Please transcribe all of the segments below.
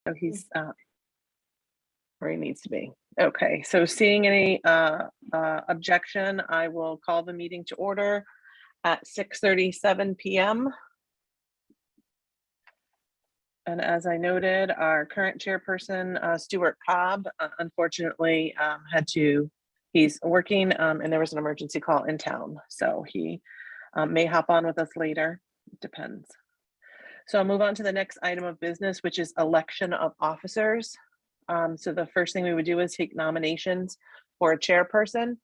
So he's where he needs to be. Okay, so seeing any objection, I will call the meeting to order at 6:37 p.m. And as I noted, our current chairperson, Stuart Cobb, unfortunately he's working and there was an emergency call in town. So he may hop on with us later, it depends. So I'll move on to the next item of business, which is election of officers. So the first thing we would do is take nominations for a chairperson.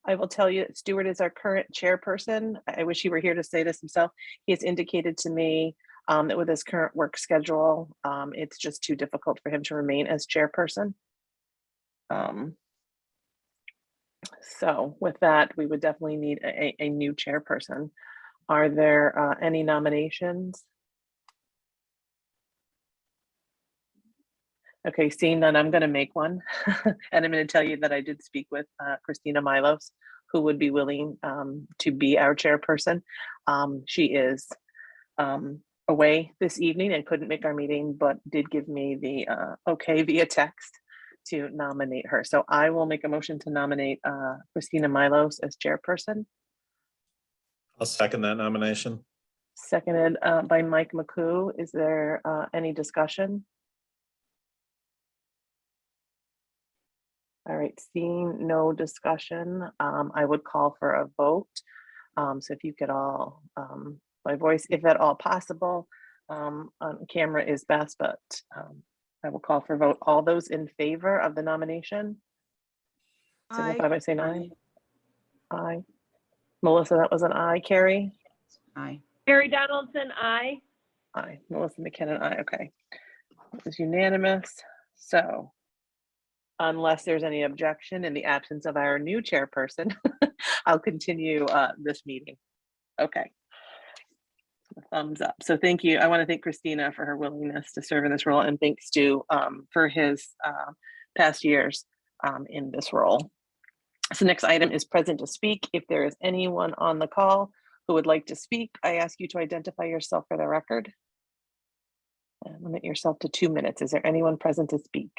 I will tell you, Stuart is our current chairperson. I wish he were here to say this himself. He has indicated to me that with his current work schedule, it's just too difficult for him to remain as chairperson. So with that, we would definitely need a new chairperson. Are there any nominations? Okay, seeing none, I'm going to make one. And I'm going to tell you that I did speak with Christina Milos, who would be willing to be our chairperson. She is away this evening and couldn't make our meeting, but did give me the okay via text to nominate her. So I will make a motion to nominate Christina Milos as chairperson. I'll second that nomination. Seconded by Mike McCoo. Is there any discussion? All right, seeing no discussion, I would call for a vote. So if you could all, by voice, if at all possible, on camera is best, but I will call for a vote. All those in favor of the nomination? Signify by saying aye. Aye. Melissa, that was an aye. Carrie? Aye. Carrie Donaldson, aye. Aye. Melissa McKinnon, aye. Okay. It was unanimous. So unless there's any objection in the absence of our new chairperson, I'll continue this meeting. Okay. Thumbs up. So thank you. I want to thank Christina for her willingness to serve in this role, and thanks to for his past years in this role. So next item is present to speak. If there is anyone on the call who would like to speak, I ask you to identify yourself for the record. And limit yourself to 2 minutes. Is there anyone present to speak?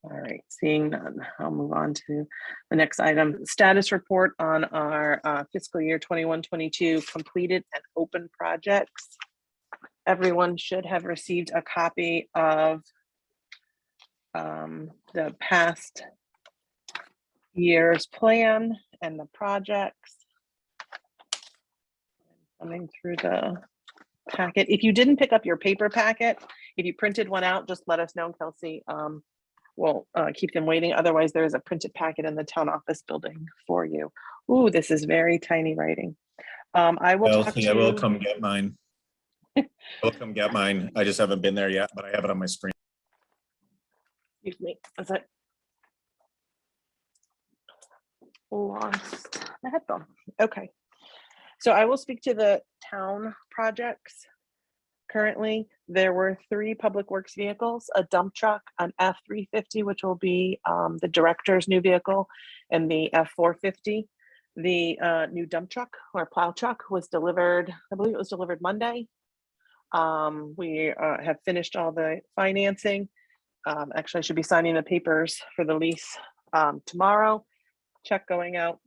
All right, seeing none, I'll move on to the next item. Status report on our fiscal year 21-22 completed and open projects. Everyone should have received a copy of the past year's plan and the projects. Coming through the packet. If you didn't pick up your paper packet, if you printed one out, just let us know, Kelsey. We'll keep them waiting. Otherwise, there is a printed packet in the town office building for you. Ooh, this is very tiny writing. I will talk to you. I will come get mine. I'll come get mine. I just haven't been there yet, but I have it on my screen. Excuse me. Is that lost my headphone? Okay. So I will speak to the town projects. Currently, there were 3 public works vehicles, a dump truck, an F-350, which will be the director's new vehicle, and the F-450. The new dump truck or plow truck was delivered, I believe it was delivered Monday. We have finished all the financing. Actually, I should be signing the papers for the lease tomorrow. Check going out,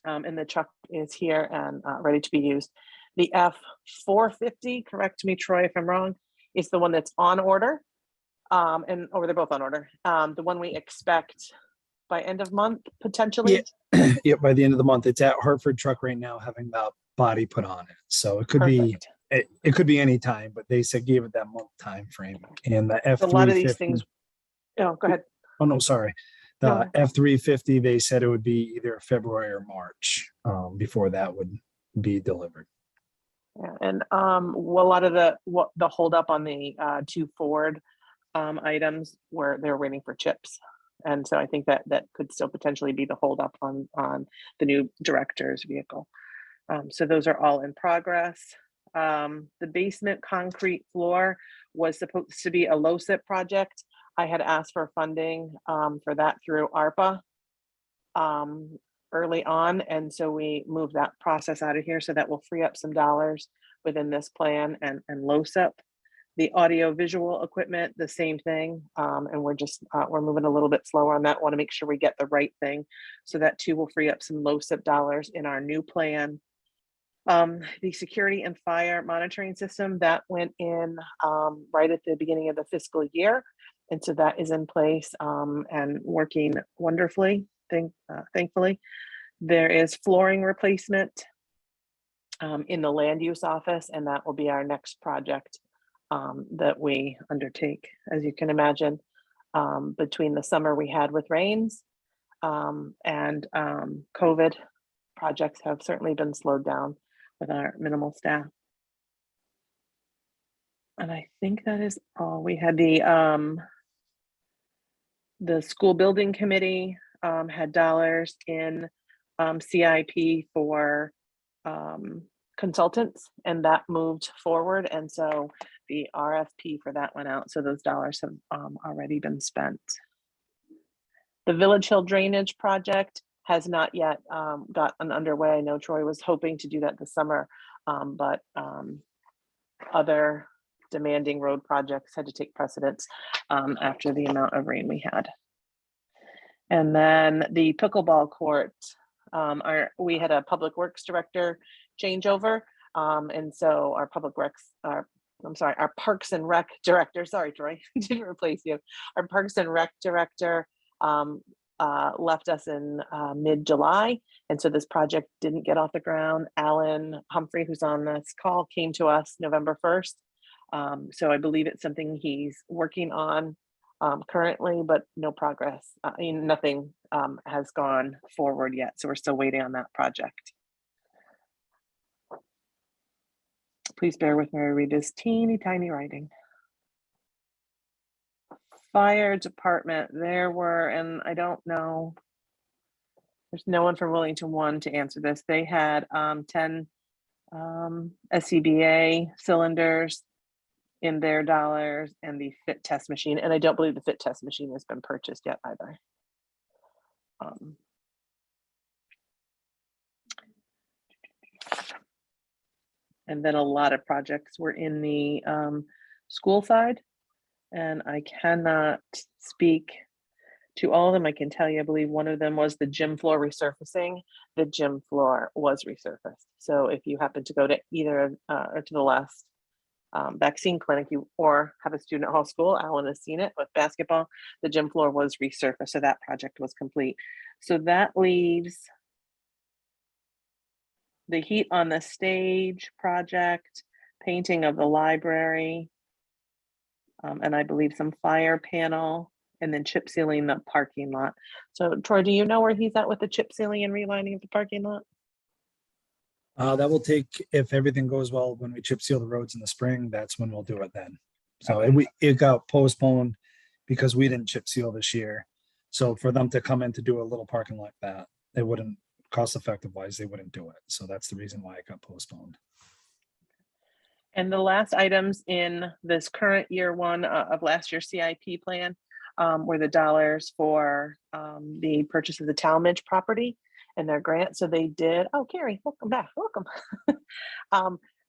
and the truck is here and ready to be used. The F-450, correct me, Troy, if I'm wrong, is the one that's on order, or they're both on order. The one we expect by end of month, potentially. Yeah, yeah, by the end of the month. It's at Hartford Truck right now, having the body put on it. So it could Perfect. be, it could be any time, but they said gave it that month time frame. And the F-350. A lot of these things. Oh, go ahead. Oh no, sorry. The F-350, they said it would be either February or March before that would be delivered. Yeah, and a lot of the hold up on the 2 Ford items where they're waiting for chips, and so I think that could still potentially be the hold up on the new director's vehicle. So those are all in progress. The basement concrete floor was supposed to be a LoSiP project. I had asked for funding for that through ARPA. early on, and so we moved that process out of here, so that will free up some dollars within this plan and LoSiP. The audio visual equipment, the same thing, and we're just we're moving a little bit slower on that. Want to make sure we get the right thing, so that too will free up some LoSiP dollars in our new plan. The security and fire monitoring system that went in right at the beginning of the fiscal year, and so that is in place and working wonderfully. Thankfully, there is flooring replacement in the land use office, and that will be our next project that we undertake. As you can imagine, between the summer we had with rains and COVID, projects have certainly been slowed down with our minimal staff. And I think that is all. We had the school building committee had dollars in CIP for consultants, and that moved forward. And so the RFP for that went out. So those dollars have already been spent. The Village Hill Drainage Project has not yet gotten underway. I know Troy was hoping to do that this summer, but other demanding road projects had to take precedence after the amount of rain we had. And then the pickleball court, we had a public works director changeover. And so our our Parks and Rec director, sorry, Troy, didn't replace you. Our Parks and Rec director left us in mid-July. And so this project didn't get off the ground. Alan Humphrey, who's on this call, came to us November 1st. So I believe it's something he's working on currently, but no progress. Nothing has gone forward yet. So we're still waiting on that project. Please bear with me, I read this teeny tiny writing. Fire department, there were, and I don't know, there's no one from Wellington 1 to answer this. They had 10 SCBA cylinders in their dollars and the fit test machine. And I don't believe the fit test machine has been purchased yet either. And then a lot of projects were in the school side, and I cannot speak to all of them. I can tell you, I believe one of them was the gym floor resurfacing. The gym floor was resurfaced. So if you happen to go to either or to the last vaccine clinic, or have a student at Hall School, Alan has seen it with basketball, the gym floor was resurfaced. So that project was complete. So that leaves the heat on the stage project, painting of the library, and I believe some fire panel, and then chip sealing the parking lot. So Troy, do you know where he's at with the chip sealing and relining of the parking lot? That will take, if everything goes well, when we chip seal the roads in the spring, that's when we'll do it then. So it got postponed because we didn't chip seal this year. So for them to come in to do a little parking like that, they wouldn't, cost effective wise, they wouldn't do it. So that's the reason why it got postponed. And the last items in this current year one of last year's CIP plan were the dollars for the purchase of the Talmadge property and their grant. So they did, oh, Carrie, welcome back, welcome.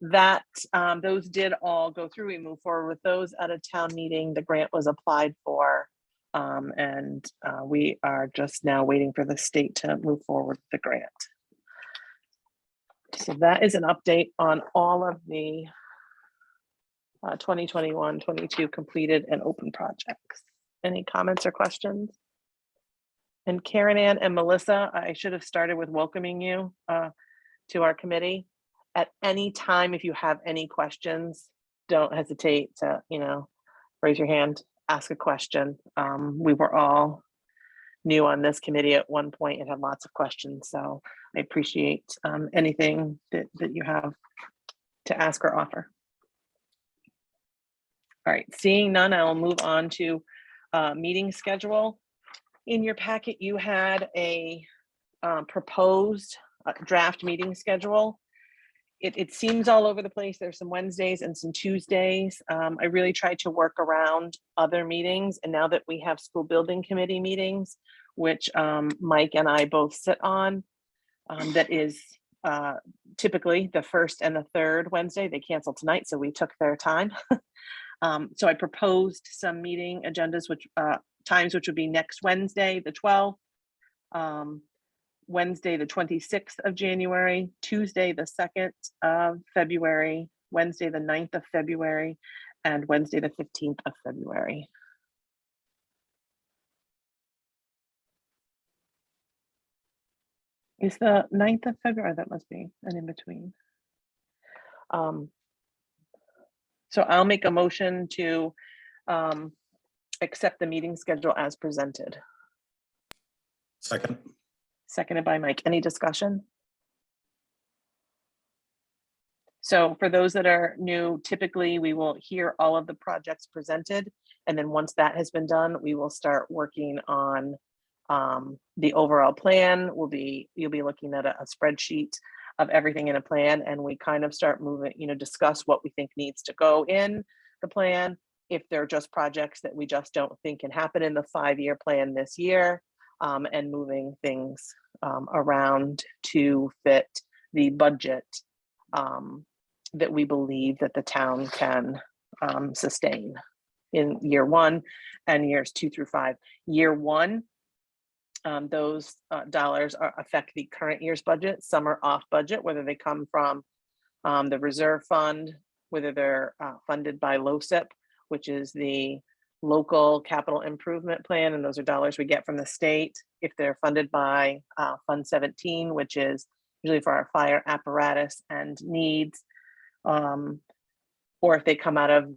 Those did all go through. We moved forward with those at a town meeting. The grant was applied for, and we are just now waiting for the state to move forward with the grant. So that is an update on all of the 2021-22 completed and open projects. Any comments or questions? And Karen Ann and Melissa, I should have started with welcoming you to our committee. At any time, if you have any questions, don't hesitate to, raise your hand, ask a question. We were all new on this committee at one point and had lots of questions. So I appreciate anything that you have to ask or offer. All right, seeing none, I'll move on to meeting schedule. In your packet, you had a proposed draft meeting schedule. It seems all over the place. There's some Wednesdays and some Tuesdays. I really tried to work around other meetings. And now that we have school building committee meetings, which Mike and I both sit on, that is typically the first and the third Wednesday. They canceled tonight, so we took their time. So I proposed some meeting agendas, which times, which would be next Wednesday, the 12th, Wednesday, the 26th of January, Tuesday, the 2nd of February, Wednesday, the 9th of February, and Wednesday, the 15th of February. Is the 9th of February? That must be an in between. So I'll make a motion to accept the meeting schedule as presented. Second. Seconded by Mike. Any discussion? So for those that are new, typically we will hear all of the projects presented. And then once that has been done, we will start working on the overall plan. You'll be looking at a spreadsheet of everything in a plan, and we kind of start moving, discuss what we think needs to go in the plan. If they're just projects that we just don't think can happen in the 5-year plan this year, and moving things around to fit the budget that we believe that the town can sustain in year 1 and years 2 through 5. Year 1, those dollars affect the current year's budget. Some are off budget, whether they come from the reserve fund, whether they're funded by LoCIP, which is the local capital improvement plan, and those are dollars we get from the state. If they're funded by Fund 17, which is usually for our fire apparatus and needs, or if they come out of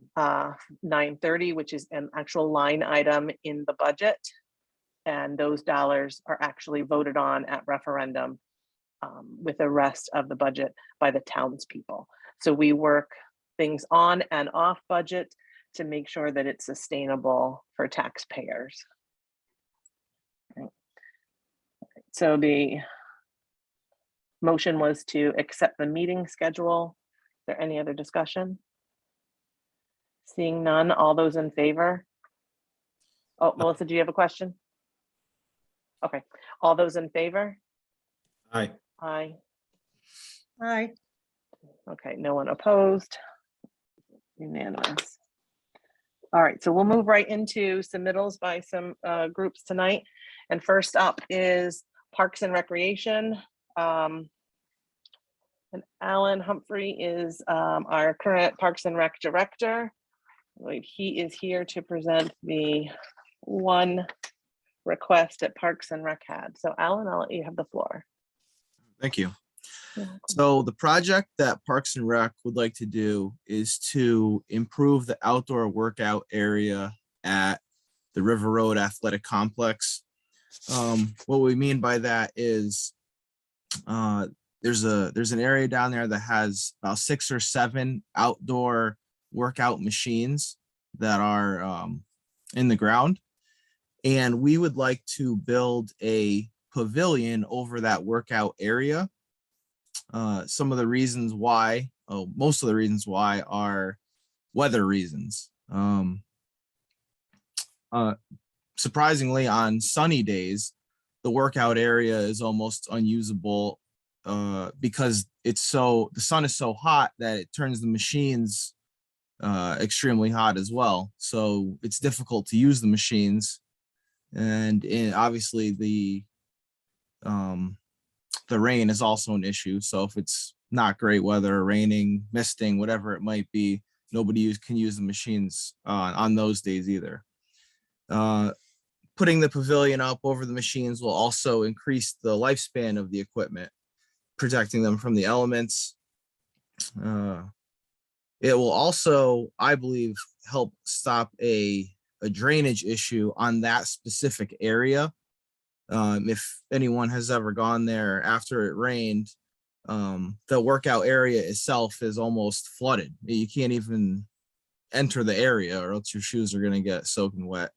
930, which is an actual line item in the budget, and those dollars are actually voted on at referendum with the rest of the budget by the townspeople. So we work things on and off budget to make sure that it's sustainable for taxpayers. Right. So the motion was to accept the meeting schedule. Is there any other discussion? Seeing none, all those in favor? Oh, Melissa, do you have a question? Okay, all those in favor? Aye. Aye. Aye. Okay, no one opposed. Unanimous. All right, so we'll move right into submittals by some groups tonight. And first up is Parks and Recreation. And Alan Humphrey is our current Parks and Rec Director. I believe he is here to present the one request that Parks and Rec had. So Alan, I'll let you have the floor. Thank you. You're welcome. So the project that Parks and Rec would like to do is to improve the outdoor workout area at the River Road Athletic Complex. What we mean by that is there's an area down there that has about 6 or 7 outdoor workout machines that are in the ground. And we would like to build a pavilion over that workout area. Some of the reasons why, most of the reasons why are weather reasons. Surprisingly, on sunny days, the workout area is almost unusable because the sun is so hot that it turns the machines extremely hot as well. So it's difficult to use the machines. And obviously the rain is also an issue. So if it's not great weather, raining, misting, whatever it might be, nobody can use the machines on those days either. Putting the pavilion up over the machines will also increase the lifespan of the equipment, protecting them from the elements. It will also, I believe, help stop a drainage issue on that specific area. If anyone has ever gone there after it rained, the workout area itself is almost flooded. You can't even enter the area or else your shoes are going to get soaking wet.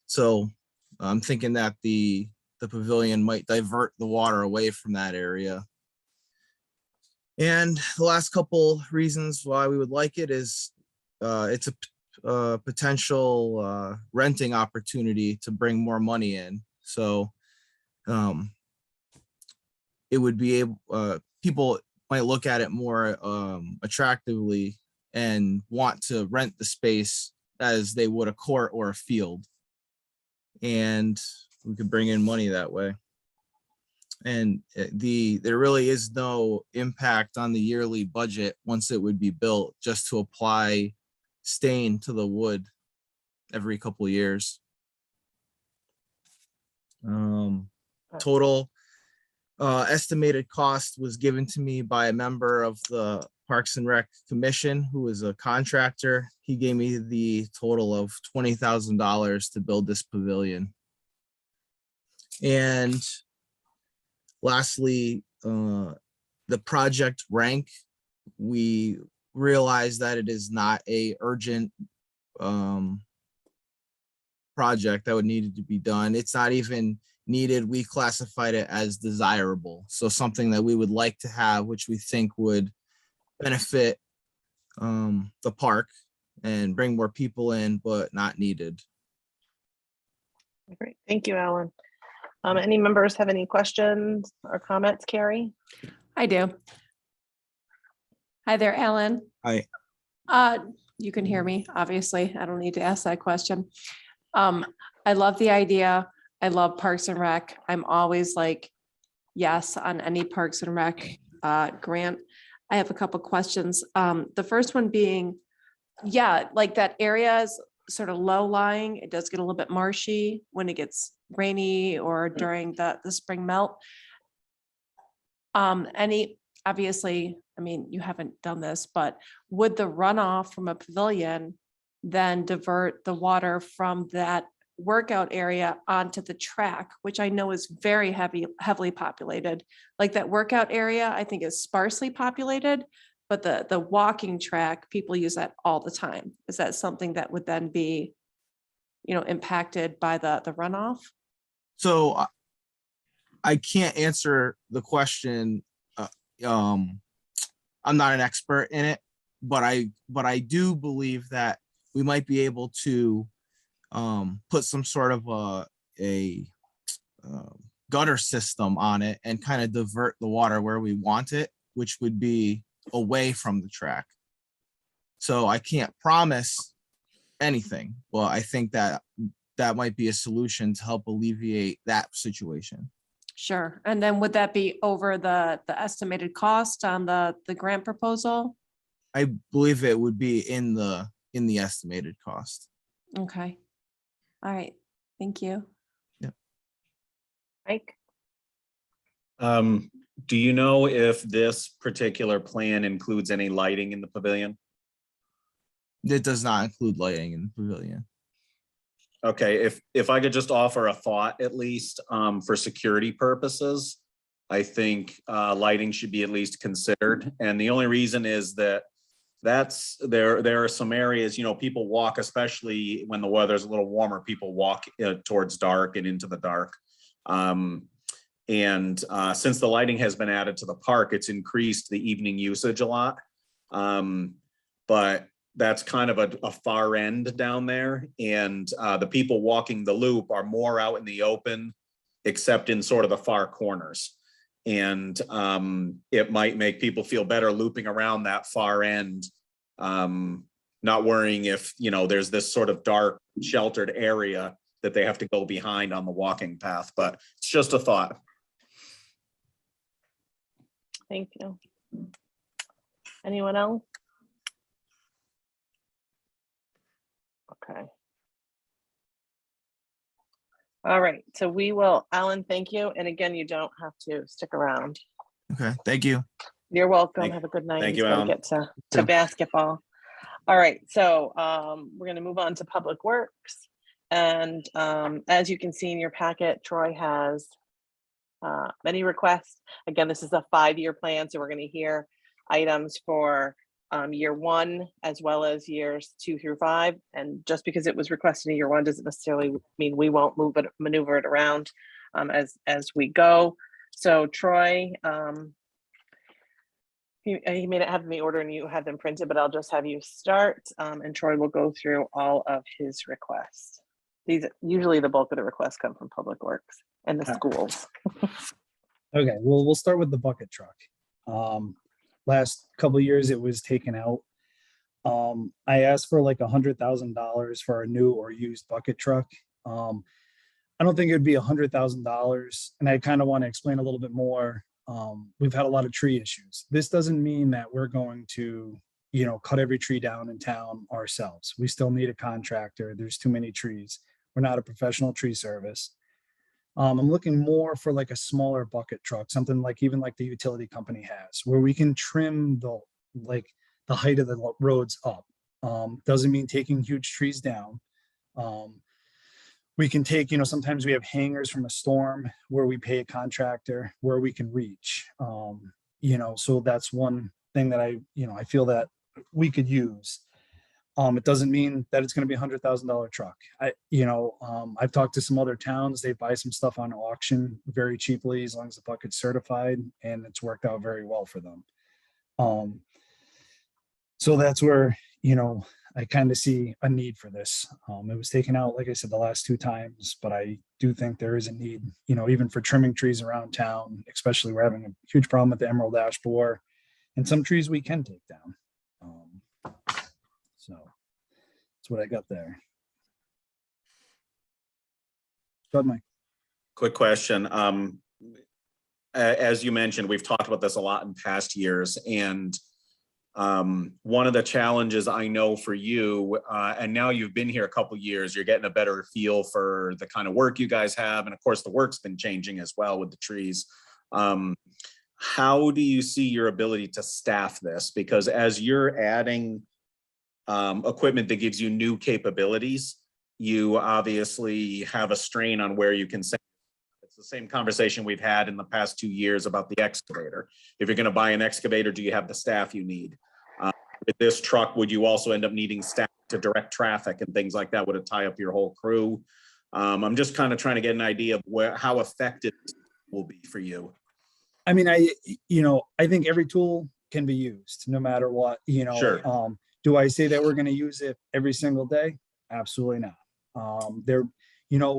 So I'm thinking that the pavilion might divert the water away from that area. And the last couple reasons why we would like it is it's a potential renting opportunity to bring more money in. So it would be able, people might look at it more attractively and want to rent the space as they would a court or a field. And we could bring in money that way. And there really is no impact on the yearly budget once it would be built, just to apply stain to the wood every couple of years. Total estimated cost was given to me by a member of the Parks and Rec Commission, who is a contractor. He gave me the total of $20,000 to build this pavilion. And lastly, the project rank, we realize that it is not a urgent project that would need to be done. It's not even needed. We classified it as desirable. So something that we would like to have, which we think would benefit the park and bring more people in, but not needed. Great, thank you, Alan. Any members have any questions or comments, Carrie? I do. Hi there, Alan. Hi. You can hear me, obviously. I don't need to ask that question. I love the idea. I love Parks and Rec. I'm always like, yes, on any Parks and Rec grant. I have a couple questions. The first one being, yeah, like that area is sort of low lying. It does get a little bit marshy when it gets rainy or during the spring melt. Obviously, I mean, you haven't done this, but would the runoff from a pavilion then divert the water from that workout area onto the track, which I know is very heavily populated? Like that workout area, I think is sparsely populated, but the walking track, people use that all the time. Is that something that would then be, impacted by the runoff? So I can't answer the question. I'm not an expert in it, but I do believe that we might be able to put some sort of a gutter system on it and kind of divert the water where we want it, which would be away from the track. So I can't promise anything, but I think that might be a solution to help alleviate that situation. Sure. And then would that be over the estimated cost on the grant proposal? I believe it would be in the estimated cost. Okay. All right. Thank you. Mike? Do you know if this particular plan includes any lighting in the pavilion? It does not include lighting in the pavilion. Okay, if I could just offer a thought, at least, for security purposes, I think lighting should be at least considered. And the only reason is that there are some areas, people walk, especially when the weather's a little warmer, people walk towards dark and into the dark. And since the lighting has been added to the park, it's increased the evening usage a lot. But that's kind of a far end down there. And the people walking the loop are more out in the open, except in sort of the far corners. And it might make people feel better looping around that far end, not worrying if, there's this sort of dark sheltered area that they have to go behind on the walking path, but it's just a thought. Thank you. Anyone else? Okay. All right, so we will, Alan, thank you. And again, you don't have to stick around. Okay, thank you. You're welcome. Thank- Have a good night. thank He's you, gotta Alan. Get to Yeah. basketball. All right, so we're gonna move on to Public Works. And as you can see in your packet, Troy has many requests. Again, this is a 5-year plan, so we're gonna hear items for year 1 as well as years 2 through 5. And just because it was requested in year 1 doesn't necessarily mean we won't maneuver it around as we go. So Troy, you may not have them in order and you have them printed, but I'll just have you start and Troy will go through all of his requests. Usually the bulk of the requests come from Public Works and the schools. Okay, well, we'll start with the bucket truck. Last couple of years, it was taken out. I asked for like $100,000 for a new or used bucket truck. I don't think it'd be $100,000, and I kind of want to explain a little bit more. We've had a lot of tree issues. This doesn't mean that we're going to, cut every tree down in town ourselves. We still need a contractor. There's too many trees. We're not a professional tree service. I'm looking more for like a smaller bucket truck, something like even like the utility company has, where we can trim the height of the roads up. Doesn't mean taking huge trees down. We can take, sometimes we have hangers from a storm where we pay a contractor where we can reach. So that's one thing that I feel that we could use. It doesn't mean that it's going to be $100,000 truck. I've talked to some other towns. They buy some stuff on auction very cheaply as long as the bucket's certified, and it's worked out very well for them. So that's where, I kind of see a need for this. It was taken out, like I said, the last 2 times, but I do think there is a need, even for trimming trees around town, especially we're having a huge problem with the emerald ash borer and some trees we can take down. So that's what I got there. Go ahead, Mike. Quick question. As you mentioned, we've talked about this a lot in past years, and one of the challenges I know for you, and now you've been here a couple of years, you're getting a better feel for the kind of work you guys have. And of course, the work's been changing as well with the trees. How do you see your ability to staff this? Because as you're adding equipment that gives you new capabilities, you obviously have a strain on where you can send. It's the same conversation we've had in the past 2 years about the excavator. If you're going to buy an excavator, do you have the staff you need? With this truck, would you also end up needing staff to direct traffic and things like that? Would it tie up your whole crew? I'm just kind of trying to get an idea of how effective it will be for you. I mean, I think every tool can be used no matter what, Sure. Do I say that we're going to use it every single day? Absolutely not.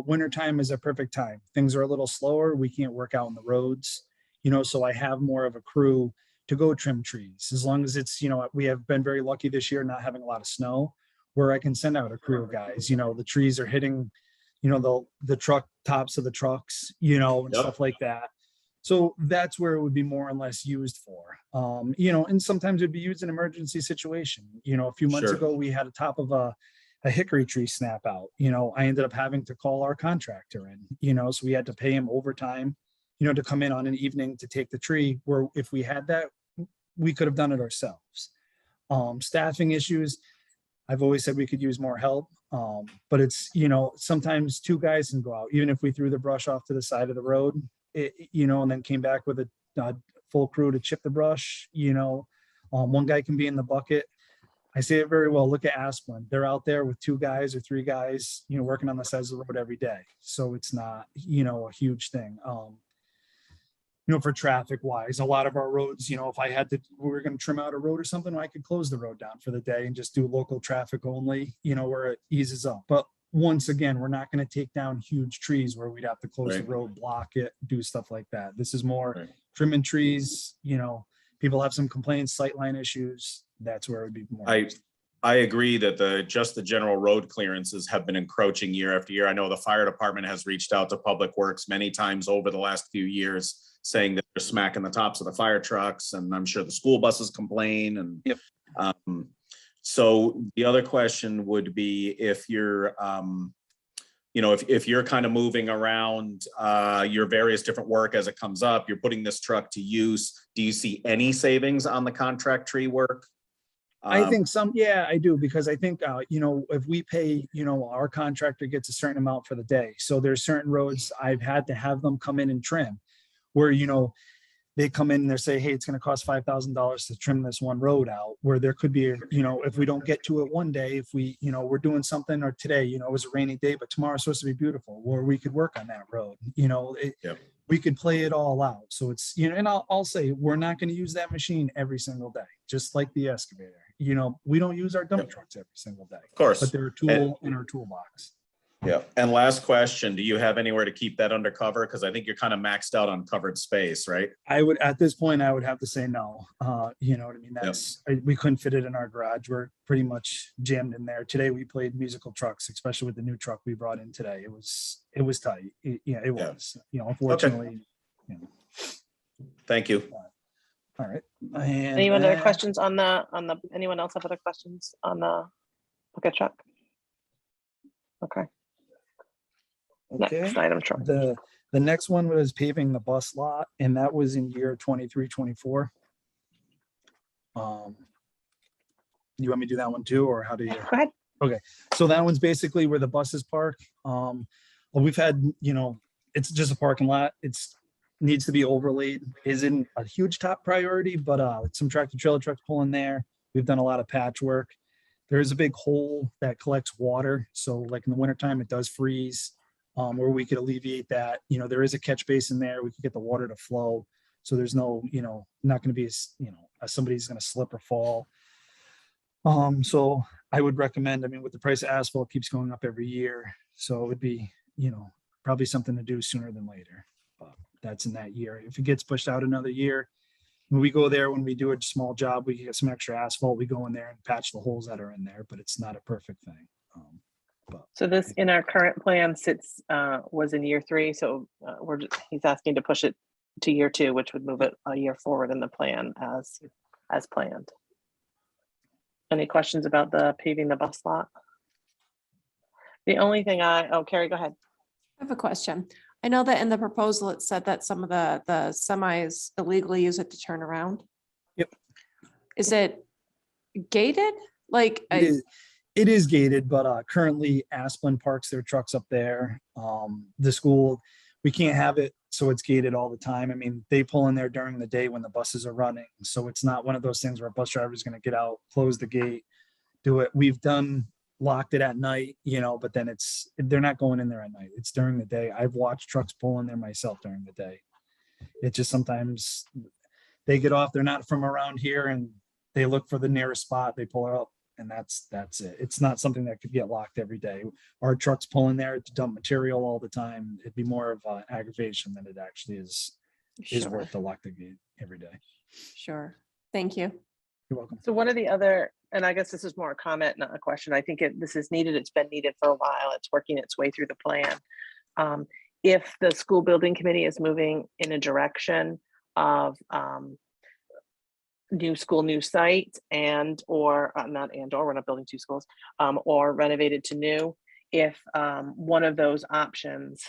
Wintertime is a perfect time. Things are a little slower. We can't work out on the roads, so I have more of a crew to go trim trees. As long as it's, we have been very lucky this year not having a lot of snow where I can send out a crew of guys. The trees are hitting, the truck tops of the trucks, and Yep. stuff like that. So that's where it would be more or less used for. And sometimes it'd be used in emergency situation. A few months Sure. ago, we had a top of a hickory tree snap out. I ended up having to call our contractor in, so we had to pay him overtime, to come in on an evening to take the tree, where if we had that, we could have done it ourselves. Staffing issues, I've always said we could use more help. But it's, sometimes 2 guys can go out, even if we threw the brush off to the side of the road, and then came back with a full crew to chip the brush, 1 guy can be in the bucket. I say it very well. Look at Asplin. They're out there with 2 guys or 3 guys, working on the sides of the road every day. So it's not, a huge thing. For traffic wise, a lot of our roads, if we were going to trim out a road or something, I could close the road down for the day and just do local traffic only, where it eases up. But once again, we're not going to take down huge trees where we'd have to close the Right. road, block it, do stuff like that. This is more Right. trimming trees, people have some complaints, sightline issues. That's where it would be more. I agree that just the general road clearances have been encroaching year after year. I know the fire department has reached out to Public Works many times over the last few years, saying that they're smacking the tops of the fire trucks, and I'm sure the school buses complain. And Yep. So the other question would be if you're, if you're kind of moving around your various different work as it comes up, you're putting this truck to use. Do you see any savings on the contract tree work? I think I do, because I think, if we pay, our contractor gets a certain amount for the day. So there's certain roads I've had to have them come in and trim where, they come in and they say, hey, it's going to cost $5,000 to trim this one road out, where there could be, if we don't get to it one day, if we, we're doing something, or today, it was a rainy day, but tomorrow's supposed to be beautiful, where we could work on that road, Yep. we could play it all out. So it's, and I'll say, we're not going to use that machine every single day, just like the excavator. We don't use our dump Yep. trucks every single day, Of course. but they're a tool in our toolbox. Yeah, and last question, do you have anywhere to keep that under cover? Because I think you're kind of maxed out on covered space, right? I would, at this point, I would have to say no. You know what I mean? We couldn't fit it in our garage. We're pretty much jammed in there. Today we played musical trucks, especially with the new truck we brought in today. It was tight. Yeah, it was, unfortunately, Thank you. all right. And Anyone other that- questions on the, anyone else have other questions on the bucket truck? Okay, Okay. next item, Troy. The next one was paving the bus lot, and that was in year 23, 24. You want me to do that one too, or how do you? Go ahead. So that one's basically where the buses park. Well, we've had, it's just a parking lot. Needs to be overlaid. Isn't a huge top priority, but some tractor trailer trucks pulling there. We've done a lot of patchwork. There is a big hole that collects water. So like in the wintertime, it does freeze, where we could alleviate that. There is a catch basin there. We could get the water to flow. So there's no, not going to be, somebody's going to slip or fall. So I would recommend, with the price of asphalt keeps going up every year. So it would be, probably something to do sooner than later. But that's in that year. If it gets pushed out another year, when we go there, when we do a small job, we get some extra asphalt, we go in there and patch the holes that are in there, but it's not a perfect thing. So this in our current plan was in year 3. So he's asking to push it to year 2, which would move it a year forward in the plan as planned. Any questions about the paving the bus lot? The only thing Carrie, go ahead. I have a question. I know that in the proposal, it said that some of the semis illegally use it to turn around. Yep. Is it gated? Like, It is gated, but currently Asplin parks their trucks up there. The school, we can't have it, so it's gated all the time. They pull in there during the day when the buses are running. So it's not one of those things where a bus driver is going to get out, close the gate, do it. We've locked it at night, but then they're not going in there at night. It's during the day. I've watched trucks pull in there myself during the day. It just sometimes they get off, they're not from around here, and they look for the nearest spot, they pull up, and that's it. It's not something that could get locked every day. Our trucks pull in there to dump material all the time. It'd be more of an aggravation than it actually is Sure. worth to lock the gate every day. Sure. Thank you. You're welcome. So one of the other, and I guess this is more a comment, not a question. I think this is needed. It's been needed for a while. It's working its way through the plan. If the school building committee is moving in a direction of new school, new site, we're not building 2 schools, or renovated to new, if one of those options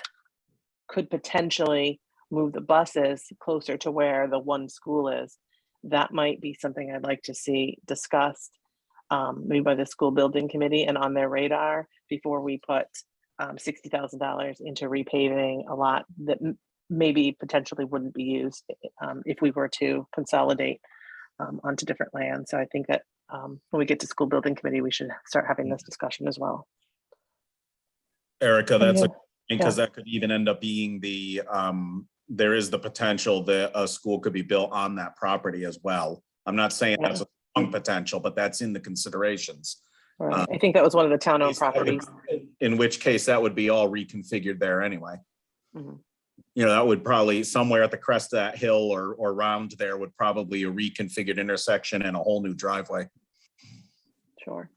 could potentially move the buses closer to where the one school is, that might be something I'd like to see discussed, maybe by the school building committee and on their radar before we put $60,000 into repaving a lot that maybe potentially wouldn't be used if we were to consolidate onto different land. So I think that when we get to school building committee, we should start having this discussion as well. Erica, that's Yeah. because that could even end up being there is the potential that a school could be built on that property as well. I'm not saying Yeah. that's a strong potential, but that's in the considerations. Right. I think that was one of the town-owned properties. In which case that would be all reconfigured there anyway. Mhm. That would probably somewhere at the crest of that hill or around there would probably a reconfigured intersection and a whole new driveway. Sure.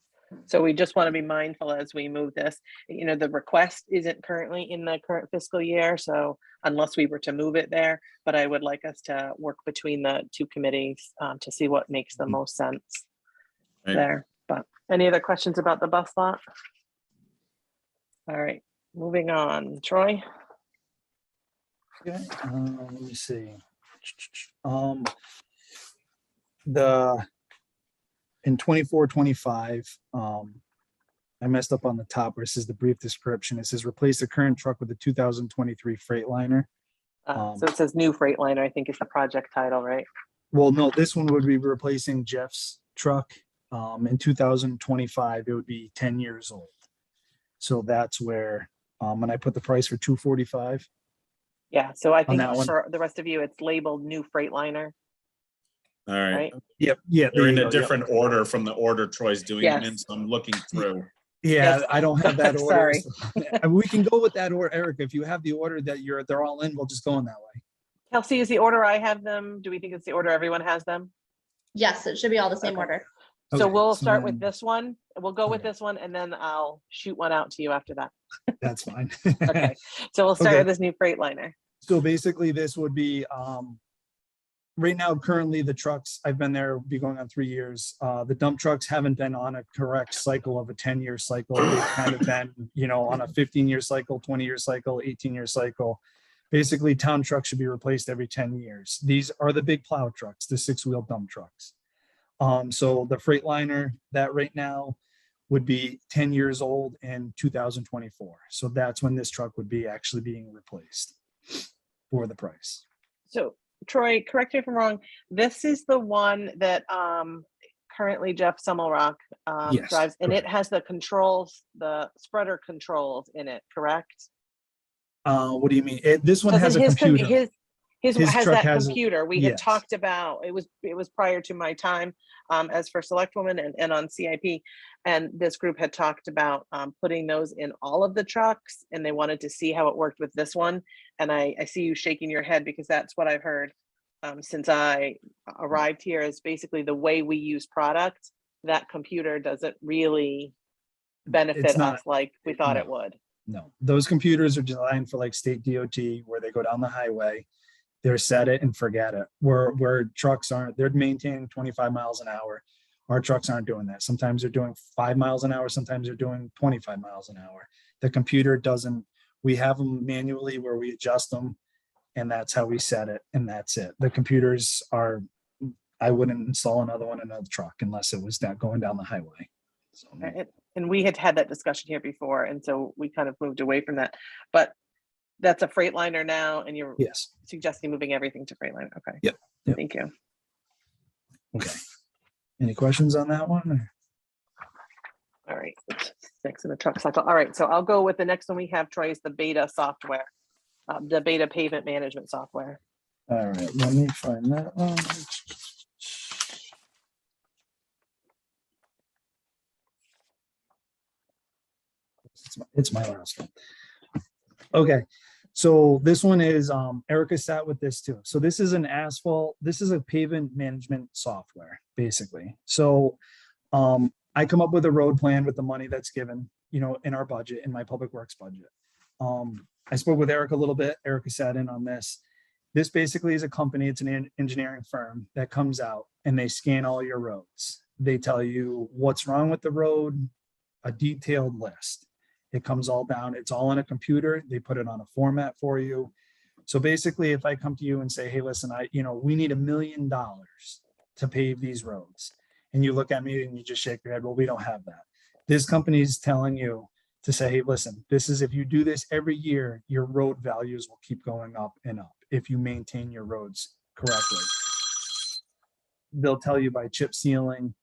So we just want to be mindful as we move this. The request isn't currently in the current fiscal year, so unless we were to move it there, but I would like us to work between the 2 committees to see what makes the most sense Right. there. But any other questions about the bus lot? All right, moving on. Troy? Okay, let me see. In 24, 25, I messed up on the top where it says the brief description. It says replace the current truck with a 2023 Freightliner. So it says new Freightliner, I think is the project title, right? Well, no, this one would be replacing Jeff's truck. In 2025, it would be 10 years old. So that's where, when I put the price for 245. Yeah, so I think that one. for the rest of you, it's labeled new Freightliner, All right. right? Yep, yeah. They're there in you a go, yep. different order from the order Troy's doing them in, Yes. so I'm looking through. Yeah, Yes. I don't have that order. Sorry. so- and we can go with that order, Eric. If you have the order that they're all in, we'll just go in that way. Kelsey, is the order I have them? Do we think it's the order everyone has them? Yes, it should be all the same Okay. order. So Okay, we'll so start with then this one. We'll go with Okay. this one and then I'll shoot one out to you after that. That's fine. Okay. So we'll start Okay. with this new Freightliner. So basically this would be, right now, currently the trucks, I've been there, be going on 3 years. The dump trucks haven't been on a correct cycle of a 10-year cycle. They've kind of been, on a 15-year cycle, 20-year cycle, 18-year cycle. Basically, town trucks should be replaced every 10 years. These are the big plow trucks, the 6-wheel dump trucks. So the Freightliner, that right now would be 10 years old in 2024. So that's when this truck would be actually being replaced for the price. So Troy, correct me if I'm wrong. This is the one that currently Jeff Summelrock Yes, drives, and it correct. has the controls, the spreader controls in it, correct? What do you mean? This one Doesn't has a his computer. his His has truck that has a- computer we had yes. talked about. It was prior to my time as for Selectwoman and on CIP, and this group had talked about putting those in all of the trucks, and they wanted to see how it worked with this one. And I see you shaking your head because that's what I've heard since I arrived here. Is basically the way we use product. That computer doesn't really benefit not- us like we thought it no. would. No, those computers are designed for like state DOT where they go down the highway. They're set it and forget it. Where trucks aren't, they're maintaining 25 miles an hour. Our trucks aren't doing that. Sometimes they're doing 5 miles an hour. Sometimes they're doing 25 miles an hour. The computer doesn't, we have them manually where we adjust them and that's how we set it. And that's it. The computers are, I wouldn't install another one in another truck unless it was that going down the highway. So, And we had had that discussion here before, and so we kind of moved away from that. But that's a Freightliner now, and you're yes. suggesting moving everything to Freightliner. Okay. Yep, yep. Thank you. Okay. Any questions on that one? All right. Next in the truck cycle. All right. So I'll go with the next one we have, Troy, is the Beta software, the Beta pavement management software. All right, let me find that one. It's my last one. Okay, so this one is, Erica sat with this too. So this is an asphalt, this is a pavement management software, basically. So I come up with a road plan with the money that's given, in our budget, in my public works budget. I spoke with Erica a little bit. Erica sat in on this. This basically is a company, it's an engineering firm that comes out and they scan all your roads. They tell you what's wrong with the road, a detailed list. It comes all down, it's all on a computer. They put it on a format for you. So basically, if I come to you and say, hey, listen, we need $1 million to pave these roads. And you look at me and you just shake your head, well, we don't have that. This company is telling you to say, hey, listen, this is, if you do this every year, your road values will keep going up and up if you maintain your roads correctly. They'll tell you by chip sealing,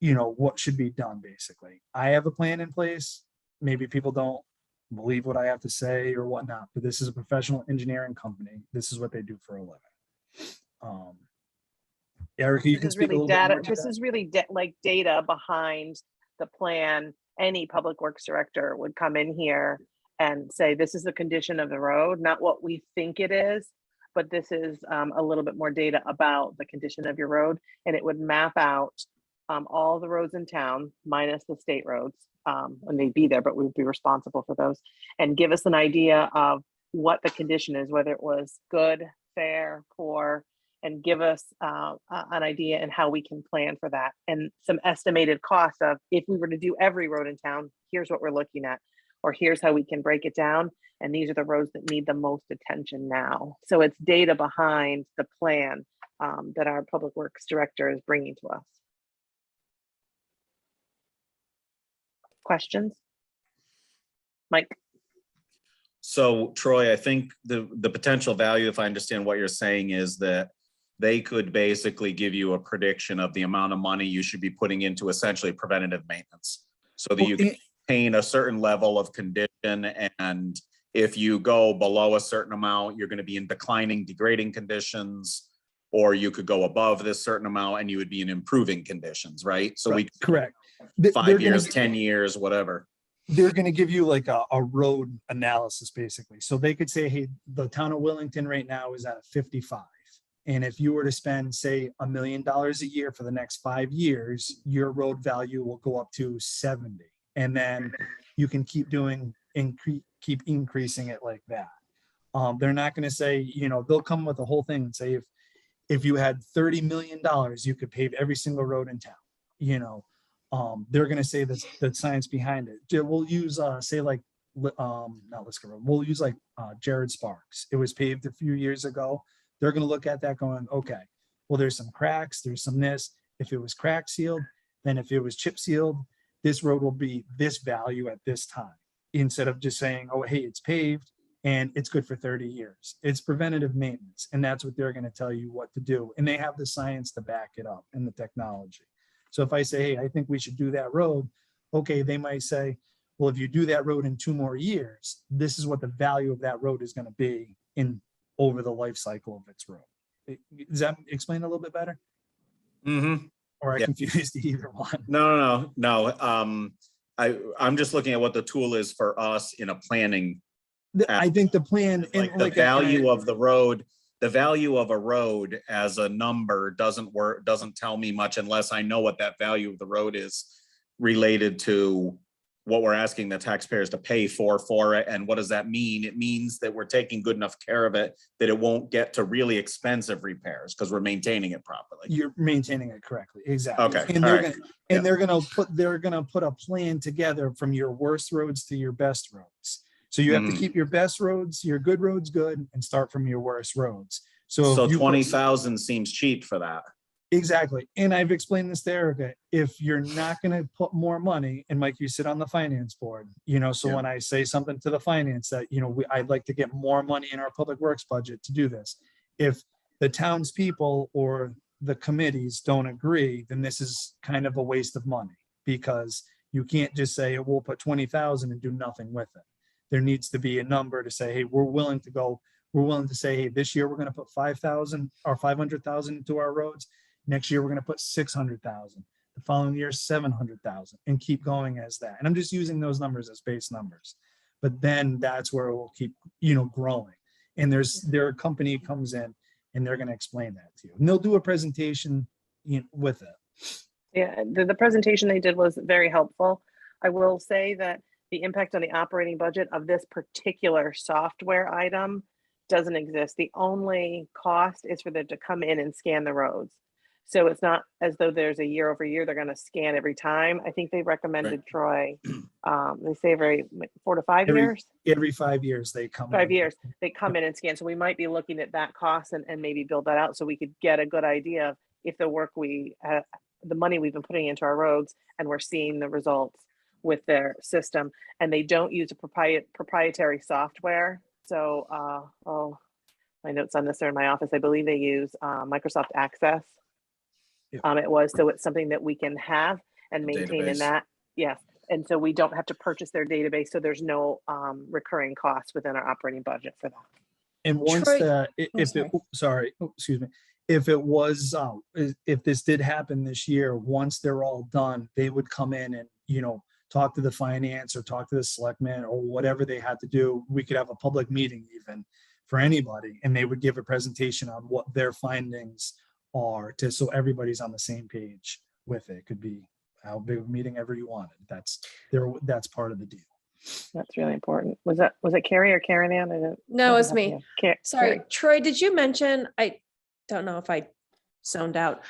what should be done, basically. I have a plan in place. Maybe people don't believe what I have to say or whatnot, but this is a professional engineering company. This is what they do for a living. Erica, you This can is speak a really little bit data. more to This that. is really like data behind the plan. Any public works director would come in here and say, this is the condition of the road, not what we think it is, but this is a little bit more data about the condition of your road. And it would map out all the roads in town minus the state roads, and they'd be there, but we would be responsible for those, and give us an idea of what the condition is, whether it was good, fair, poor, and give us an idea and how we can plan for that, and some estimated cost of, if we were to do every road in town, here's what we're looking at, or here's how we can break it down. And these are the roads that need the most attention now. So it's data behind the plan that our public works director is bringing to us. Questions? Mike? So Troy, I think the potential value, if I understand what you're saying, is that they could basically give you a prediction of the amount of money you should be putting into essentially preventative maintenance. So that you can maintain a certain level of condition, and if you go below a certain amount, you're going to be in declining, degrading conditions, or you could go above this certain amount and you would be in improving conditions, right? So we Correct. They're 5 gonna years, gi- 10 years, whatever. they're gonna give you like a road analysis, basically. So they could say, hey, the town of Wellington right now is at a 55. And if you were to spend, say, $1 million a year for the next 5 years, your road value will go up to 70. And then you can keep keep increasing it like that. They're not gonna say, they'll come with a whole thing and say, if you had $30 million, you could pave every single road in town. They're gonna say the science behind it. We'll use say like not Liska Road. We'll use like Jared Sparks. It was paved a few years ago. They're gonna look at that going, okay, well, there's some cracks, there's some this. If it was crack sealed, then if it was chip sealed, this road will be this value at this time. Instead of just saying, oh, hey, it's paved and it's good for 30 years. It's preventative maintenance. And that's what they're gonna tell you what to do. And they have the science to back it up and the technology. So if I say, hey, I think we should do that road, okay, they might say, well, if you do that road in 2 more years, this is what the value of that road is going to be in over the life cycle of its road. Does that explain a little bit better? Mm-hmm. Or I Yeah. confused either one? No. I'm just looking at what the tool is for us in a planning. I think the plan, and Like the value of the road, the value of a road as a number doesn't tell me much unless I know what that value of the road is related to what we're asking the taxpayers to pay for it. And what does that mean? It means that we're taking good enough care of it that it won't get to really expensive repairs because we're maintaining it properly. You're maintaining it correctly. Exactly. Okay, And all they're right. gonna, they're gonna put a plan together from your worst roads to your best roads. So you have to Mhm. keep your best roads, your good roads good, and start from your worst roads. So So if you put- 20,000 seems cheap for that. Exactly. And I've explained this to Erica. If you're not going to put more money, and Mike, you sit on the finance board, so Yeah. when I say something to the finance that, I'd like to get more money in our public works budget to do this. If the townspeople or the committees don't agree, then this is kind of a waste of money because you can't just say, we'll put 20,000 and do nothing with it. There needs to be a number to say, hey, we're willing to say, hey, this year we're going to put 5,000 or 500,000 into our roads. Next year, we're going to put 600,000. The following year, 700,000, and keep going as that. And I'm just using those numbers as base numbers. But then that's where it will keep, growing. And their company comes in and they're going to explain that to you. And they'll do a presentation with it. Yeah, the presentation they did was very helpful. I will say that the impact on the operating budget of this particular software item doesn't exist. The only cost is for them to come in and scan the roads. So it's not as though there's a year over year, they're going to scan every time. I think they recommended, Troy, they say every 4 to 5 years. Every 5 years they come. 5 in. years, they come in and scan. So we might be looking at that cost and maybe build that out so we could get a good idea of if the work the money we've been putting into our roads and we're seeing the results with their system. And they don't use a proprietary software. So, my notes on this are in my office. I believe they use Microsoft Access. So it's something that we can have and maintain in Database. that. Yes. And so we don't have to purchase their database. So there's no recurring costs within our operating budget for that. And once Troy- if it was, if this did happen this year, once they're all done, they would come in and, talk to the finance or talk to the selectmen or whatever they had to do. We could have a public meeting even for anybody, and they would give a presentation on what their findings are so everybody's on the same page with it. Could be how big of a meeting ever you wanted. That's part of the deal. That's really important. Was it Carrie or Karen Ann? No, it's me. Sorry, Carrie. Troy, did you mention, I don't know if I zoned out,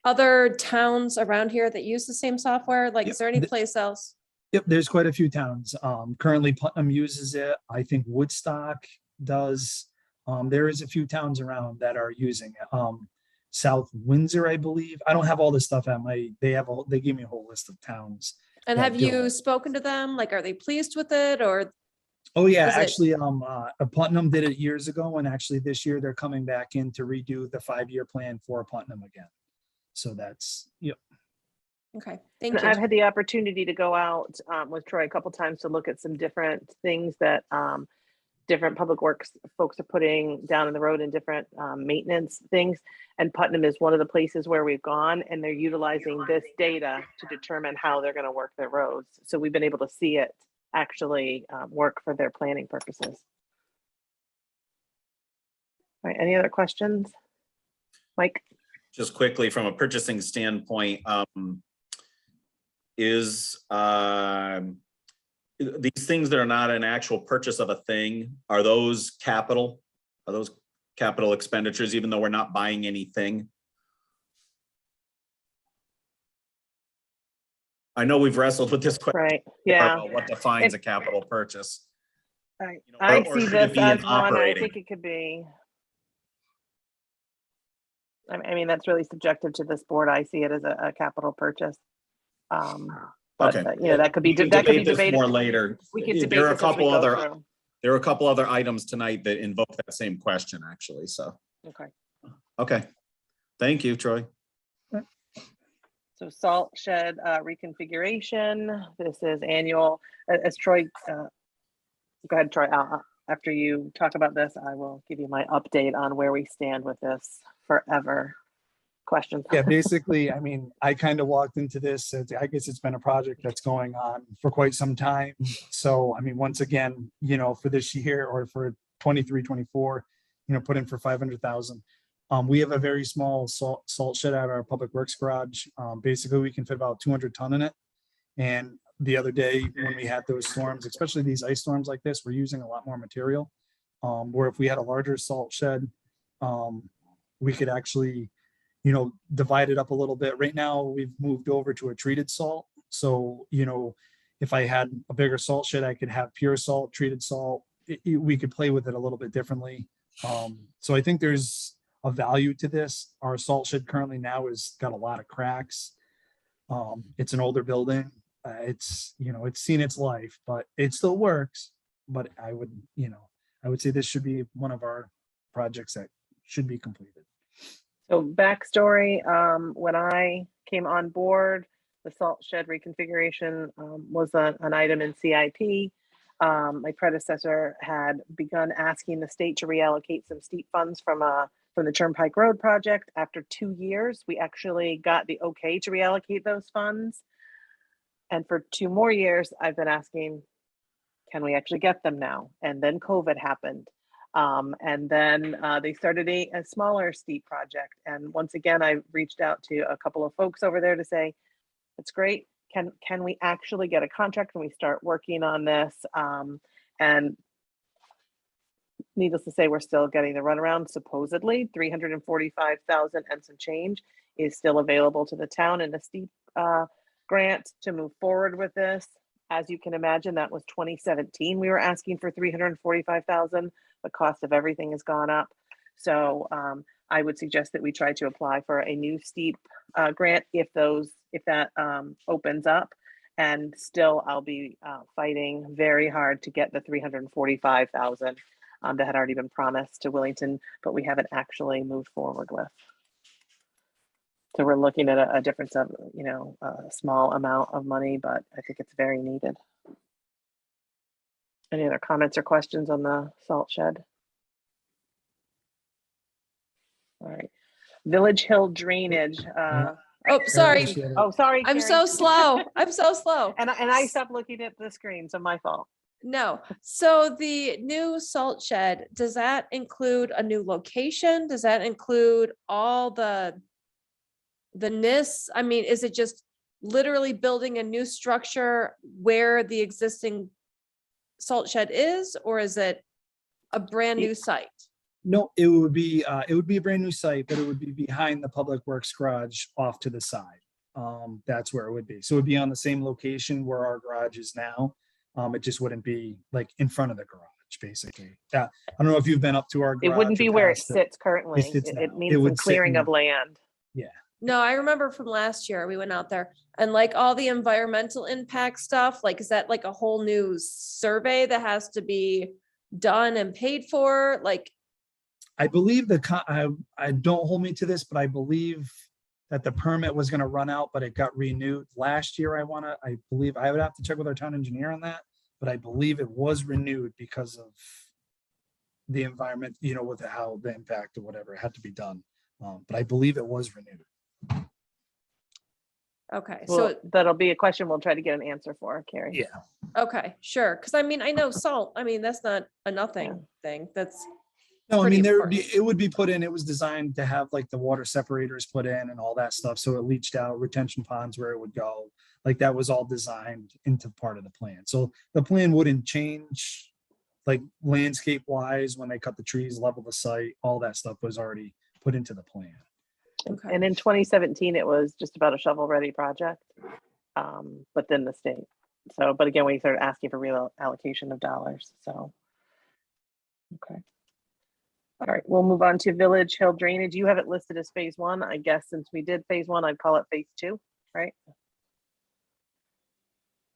other towns around here that use the same software? Like, is there any place else? Yep, there's quite a few towns. Currently Putnam uses it. I think Woodstock does. There is a few towns around that are using it. South Windsor, I believe. I don't have all this stuff they gave me a whole list of towns. And that have do you it. spoken to them? Like, are they pleased with it or? Oh yeah, Is it- actually, Putnam did it years ago, and actually this year they're coming back in to redo the 5-year plan for Putnam again. So that's, yep. Okay, And thank I've you. had the opportunity to go out with Troy a couple times to look at some different things that different public works folks are putting down in the road and different maintenance things. And Putnam is one of the places where we've gone, and they're utilizing this data to determine how they're going to work their roads. So we've been able to see it actually work for their planning purposes. All right, any other questions? Mike? Just quickly, from a purchasing standpoint, is these things that are not an actual purchase of a thing, are those capital? Are those capital expenditures, even though we're not buying anything? I know we've wrestled with this question Right, yeah. about what defines a capital purchase. Right. You know, I or see should it this be an as one, I operating? think it could be. I mean, that's really subjective to this board. I see it as a capital purchase. But, Okay. you know, that could be, We can that could be debate this debated. more later. We could debate There are a this as we couple go other, through. there are a couple other items tonight that invoke that same question, actually, so. Okay, Okay, thank you, Troy. so salt shed reconfiguration. This is annual, as Troy, go ahead, Troy. After you talk about this, I will give you my update on where we stand with this forever. Questions? Yeah, basically, I mean, I kind of walked into this, I guess it's been a project that's going on for quite some time. So, I mean, once again, you know, for this year or for 23, 24, you know, put in for 500,000. We have a very small salt shed at our public works garage. Basically, we can fit about 200 ton in it. And the other day when we had those storms, especially these ice storms like this, we're using a lot more material. Where if we had a larger salt shed, we could actually, you know, divide it up a little bit. Right now, we've moved over to a treated salt. So, you know, if I had a bigger salt shed, I could have pure salt, treated salt. We could play with it a little bit differently. So I think there's a value to this. Our salt shed currently now has got a lot of cracks. It's an older building. It's, you know, it's seen its life, but it still works. But I would, you know, I would say this should be one of our projects that should be completed. So backstory, when I came on board, the salt shed reconfiguration was an item in CIP. My predecessor had begun asking the state to reallocate some steep funds from the Turnpike Road project. After 2 years, we actually got the okay to reallocate those funds. And for 2 more years, I've been asking, can we actually get them now? And then COVID happened. And then they started a smaller steep project. And once again, I reached out to a couple of folks over there to say, it's great. Can we actually get a contract? Can we start working on this? And needless to say, we're still getting the runaround. Supposedly 345,000 and some change is still available to the town in a steep grant to move forward with this. As you can imagine, that was 2017. We were asking for 345,000. The cost of everything has gone up. So I would suggest that we try to apply for a new steep grant if that opens up. And still, I'll be fighting very hard to get the 345,000 that had already been promised to Willington, but we haven't actually moved forward with. So we're looking at a difference of, you know, a small amount of money, but I think it's very needed. Any other comments or questions on the salt shed? All right. Village Hill drainage. Oh, sorry. Appreciate it. Oh, sorry. I'm Karen. so slow. I'm so slow. And I stopped looking at the screen, so my fault. No. So the new salt shed, does that include a new location? Does that include all the NIS? I mean, is it just literally building a new structure where the existing salt shed is, or is it a brand new site? No, it would be a brand new site, but it would be behind the Public Works garage off to the side. That's where it would be. So it would be on the same location where our garage is now. It just wouldn't be like in front of the garage, basically. I don't know if you've been up to our It garage. wouldn't be or where it past it. sits currently. sits It now. It needs some would sit clearing in- of land. No, I remember from last year, we went out there and like all the environmental impact stuff, like, is that like a whole new survey that has to be done and paid for? Like, I believe I don't hold me to this, but I believe that the permit was going to run out, but it got renewed last year. I believe I would have to check with our town engineer on that, but I believe it was renewed because of the environment, with how the impact or whatever had to be done. But I believe it was renewed. Okay, Well, so, that'll be a question we'll try to get an answer for, Carrie. Yeah. okay, sure. Cause I mean, I know salt, I mean, that's not a nothing Yeah. thing. That's, No, I Pretty mean, important. it would be put in, it was designed to have like the water separators put in and all that stuff. So it leached out retention ponds where it would go. Like that was all designed into part of the plan. So the plan wouldn't change like landscape wise when they cut the trees, level the site, all that stuff was already put into the plan. okay. And in 2017, it was just about a shovel-ready project. But then the state. So, but again, we started asking for real allocation of dollars, so. Okay. All right, we'll move on to Village Hill Drainage. You have it listed as phase one. I guess since we did phase one, I'd call it phase two, right?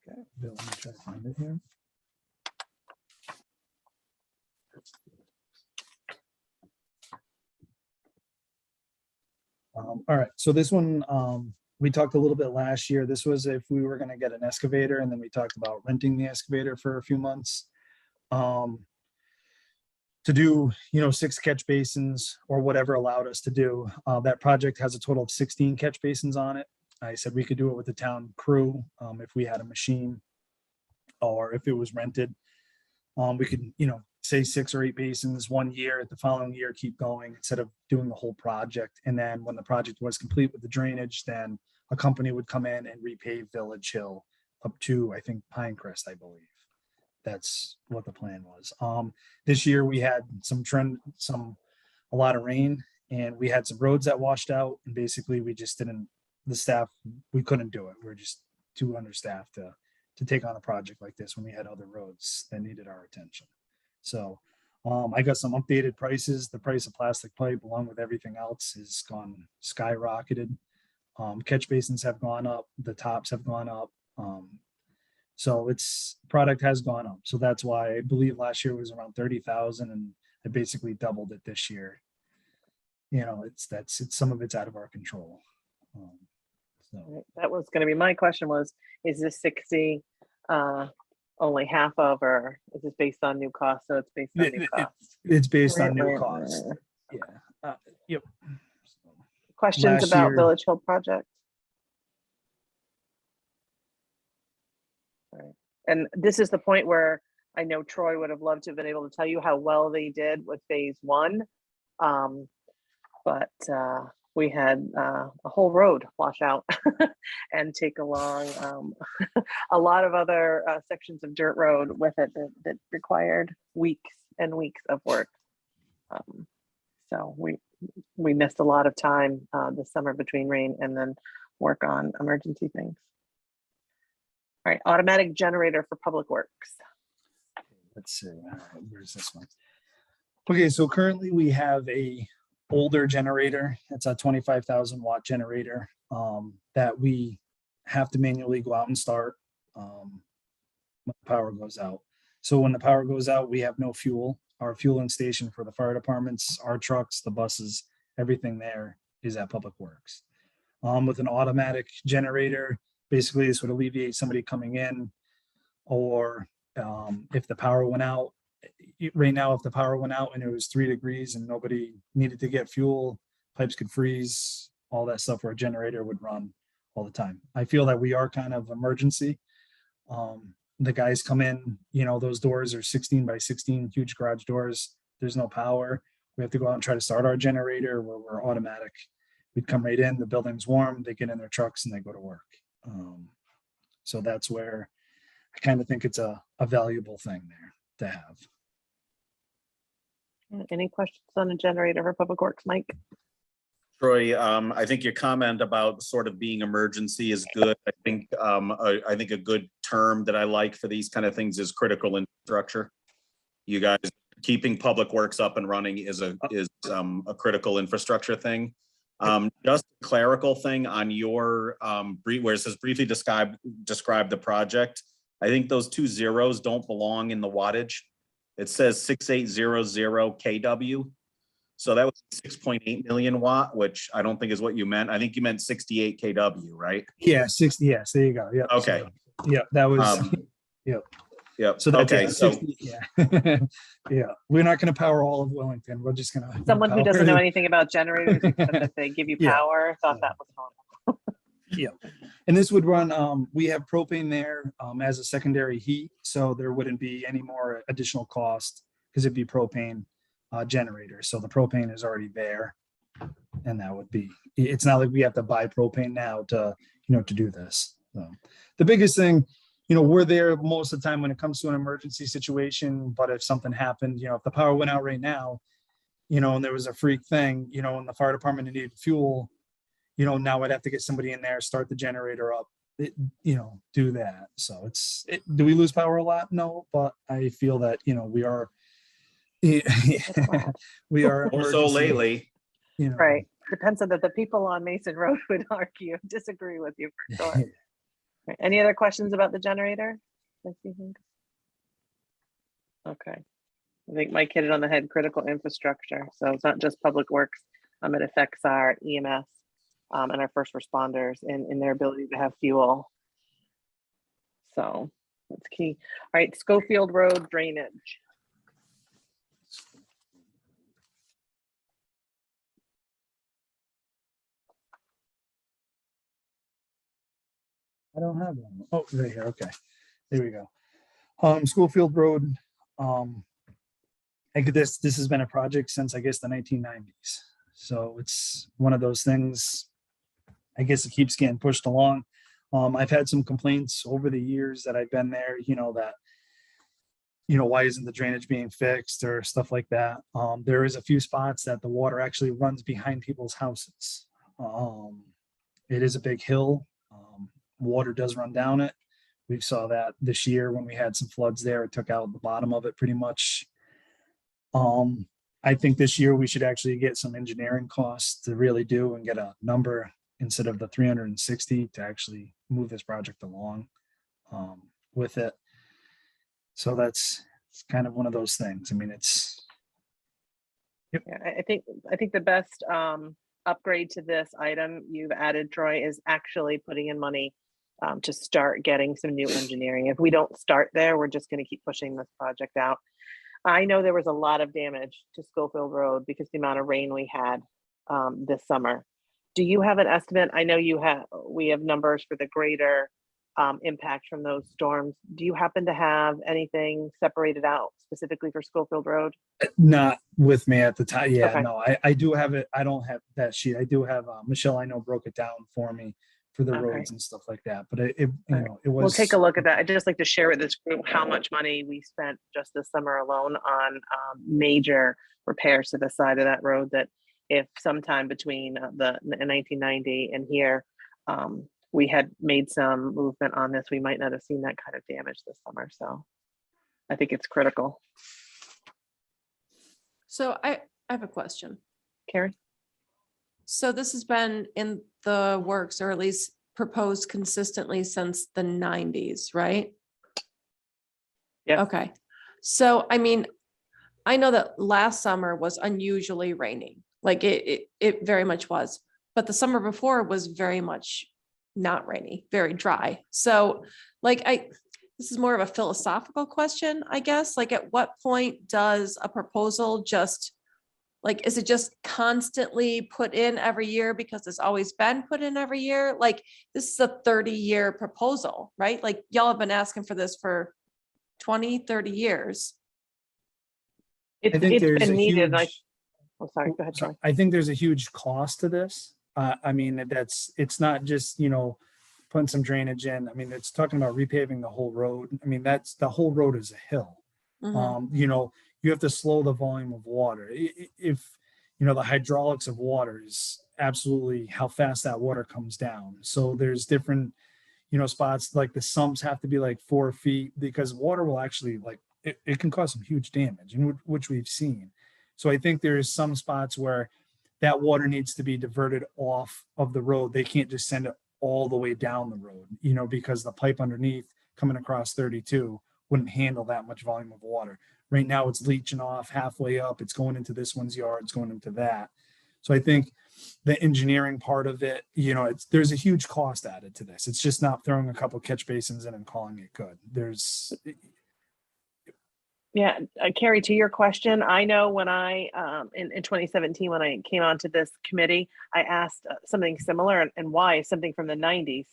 Okay, Bill, let me try to find it here. All right, so this one, we talked a little bit last year. This was if we were gonna get an excavator, and then we talked about renting the excavator for a few months. To do, 6 catch basins or whatever allowed us to do. That project has a total of 16 catch basins on it. I said we could do it with the town crew, if we had a machine or if it was rented. We could, say 6 or 8 basins one year, the following year, keep going instead of doing the whole project. And then when the project was complete with the drainage, then a company would come in and repave Village Hill up to, I think, Pinecrest, I believe. That's what the plan was. This year we had a lot of rain, and we had some roads that washed out, and basically we just didn't, the staff, we couldn't do it. We're just too understaffed to take on a project like this when we had other roads that needed our attention. So I got some updated prices. The price of plastic pipe along with everything else has gone skyrocketed. Catch basins have gone up, the tops have gone up. So product has gone up. So that's why I believe last year was around 30,000, and I basically doubled it this year. It's some of it's out of our control. So Right, that was gonna be my question was, is this 60 only half of, or is this based on new costs? So it's based on new costs. it's based on new Right, cost. right. Yeah. Yep. Questions Last about year- Village Hill project? Right. And this is the point where I know Troy would have loved to have been able to tell you how well they did with phase one. But we had a whole road wash out and take along a lot of other sections of dirt road with it that required weeks and weeks of work. So we missed a lot of time this summer between rain and then work on emergency things. All right, automatic generator for Public Works. Let's see. All right, where's this one? Okay, so currently we have a older generator. It's a 25,000 watt generator that we have to manually go out and start when the power goes out. So when the power goes out, we have no fuel. Our fueling station for the fire departments, our trucks, the buses, everything there is at Public Works. With an automatic generator, basically this would alleviate somebody coming in, or if the power went out. Right now, if the power went out and it was 3 degrees and nobody needed to get fuel, pipes could freeze, all that stuff, where a generator would run all the time. I feel that we are kind of emergency. The guys come in, those doors are 16 by 16 huge garage doors. There's no power. We have to go out and try to start our generator where we're automatic. We'd come right in, the building's warm, they get in their trucks and they go to work. So that's where I kind of think it's a valuable thing there to have. Any questions on a generator for Public Works, Mike? Troy, I think your comment about sort of being emergency is good. I think a good term that I like for these kind of things is critical infrastructure. You guys keeping Public Works up and running is a critical infrastructure thing. Just a clerical thing on your where it says briefly describe the project. I think those 2 zeros don't belong in the wattage. It says 6800 kW. So that was 6.8 million watt, which I don't think is what you meant. I think you meant 68 kW, right? Yeah, 60. Yes, there you go. Yeah. Okay. So, yeah, that was. Yep. Yep. So that's, Okay, yeah, so 60, yeah. Yeah, we're not gonna power all of Wellington. We're just gonna. Someone who power doesn't know the- anything about generators, except that they give you Yeah. power, thought Yeah. that was normal. And this would run, we have propane there, as a secondary heat, so there wouldn't be any more additional cost because it'd be propane, generator. So the propane is already there. And that would be, it's not like we have to buy propane now to, to do this. So the biggest thing, we're there most of the time when it comes to an emergency situation, but if something happened, if the power went out right now, and there was a freak thing, and the fire department needed fuel, now I'd have to get somebody in there, start the generator up, do that. So do we lose power a lot? No, but I feel that, we are, we are. more so emergency, lately. Right. Depends on that the people on Mason Road would argue, disagree with you for sure. Right, any other questions about the generator? Okay. I think Mike hit it on the head, critical infrastructure. So it's not just public works. It affects our EMS and our first responders in their ability to have fuel. So that's key. All right, Schofield Road drainage. I don't have one. Oh, right here. Okay. There we go. Schofield Road. I get this has been a project since I guess the 1990s. So it's one of those things, I guess it keeps getting pushed along. I've had some complaints over the years that I've been there, that, why isn't the drainage being fixed or stuff like that. There is a few spots that the water actually runs behind people's houses. It is a big hill. Water does run down it. We saw that this year when we had some floods there. It took out the bottom of it pretty much. I think this year we should actually get some engineering costs to really do and get a number instead of the 360 to actually move this project along with it. So it's kind of one of those things. I mean, Yeah, I think the best upgrade to this item you've added, Troy, is actually putting in money to start getting some new engineering. If we don't start there, we're just going to keep pushing this project out. I know there was a lot of damage to Schofield Road because the amount of rain we had this summer. Do you have an estimate? I know we have numbers for the greater impact from those storms. Do you happen to have anything separated out specifically for Schofield Road? not with me at the time. Yeah, Okay. no, I do have it. I don't have that sheet. I do have Michelle, I know, broke it down for me for the Okay. roads and stuff like that. But it All right. it was. We'll take a look at that. I'd just like to share with this group how much money we spent just this summer alone on major repairs to the side of that road that if sometime between the 1990 and here, we had made some movement on this, we might not have seen that kind of damage this summer. So I think it's critical. So I have a question. Carrie? So this has been in the works, or at least proposed consistently since the 90s, right? Yeah. Okay. So, I mean, I know that last summer was unusually rainy, like it very much was, but the summer before was very much not rainy, very dry. So this is more of a philosophical question, I guess. Like, at what point does a proposal just, is it just constantly put in every year because it's always been put in every year? Like, this is a 30-year proposal, right? Like, y'all have been asking for this for 20, 30 years. It's been needed. Oh, sorry, go ahead, Troy. I think there's a huge cost to this. I mean, it's not just, putting some drainage in. I mean, it's talking about repaving the whole road. I mean, the whole road is a hill. Mhm. You have to slow the volume of water. If, the hydraulics of water is absolutely how fast that water comes down. So there's different, spots, like the sumps have to be like 4 feet because water will actually it can cause some huge damage, which we've seen. So I think there is some spots where that water needs to be diverted off of the road. They can't just send it all the way down the road, because the pipe underneath coming across 32 wouldn't handle that much volume of water. Right now it's leaching off halfway up. It's going into this one's yard. It's going into that. So I think the engineering part of it, there's a huge cost added to this. It's just not throwing a couple catch basins in and calling it good. Yeah, Carrie, to your question, I know when in 2017, when I came onto this committee, I asked something similar and why is something from the 90s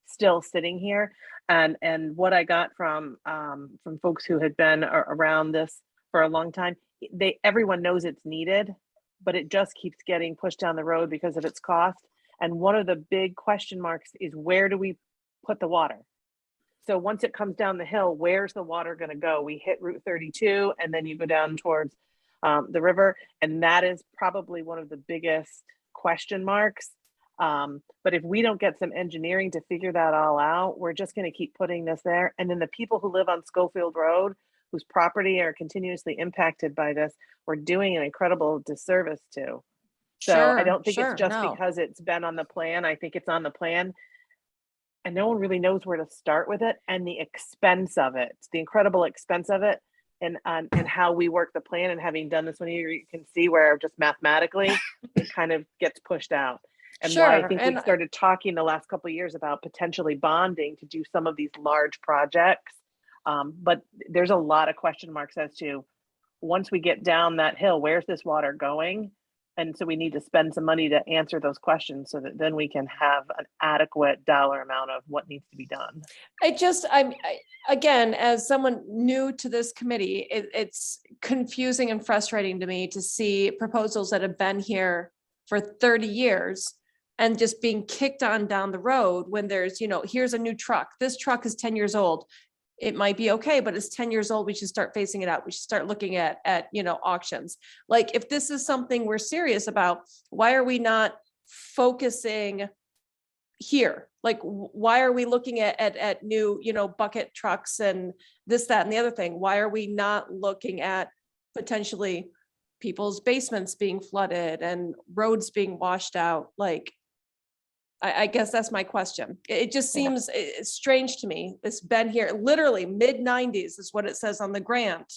still sitting here? And what I got from folks who had been around this for a long time, everyone knows it's needed, but it just keeps getting pushed down the road because of its cost. And one of the big question marks is, where do we put the water? So once it comes down the hill, where's the water going to go? We hit Route 32 and then you go down towards the river. And that is probably one of the biggest question marks. But if we don't get some engineering to figure that all out, we're just going to keep putting this there. And then the people who live on Schofield Road, whose property are continuously impacted by this, we're doing an incredible disservice to. So I don't think it's just because it's been on the plan. I think it's on the plan and no one really knows where to start with it, and the expense of it, the incredible expense of it, and how we work the plan. And having done this one year, you can see where just mathematically it kind of gets pushed out. And why I think we started talking the last couple of years about potentially bonding to do some of these large projects. But there's a lot of question marks as to, once we get down that hill, where's this water going? And so we need to spend some money to answer those questions so that then we can have an adequate dollar amount of what needs to be done. Again, as someone new to this committee, it's confusing and frustrating to me to see proposals that have been here for 30 years and just being kicked on down the road when there's, here's a new truck. This truck is 10 years old. It might be okay, but it's 10 years old. We should start phasing it out. We should start looking at auctions. Like, if this is something we're serious about, why are we not focusing here? Like, why are we looking at new, bucket trucks and this, that, and the other thing? Why are we not looking at potentially people's basements being flooded and roads being washed out? Like, I guess that's my question. It just seems strange to me. It's been here literally mid-90s is what it says on the grant.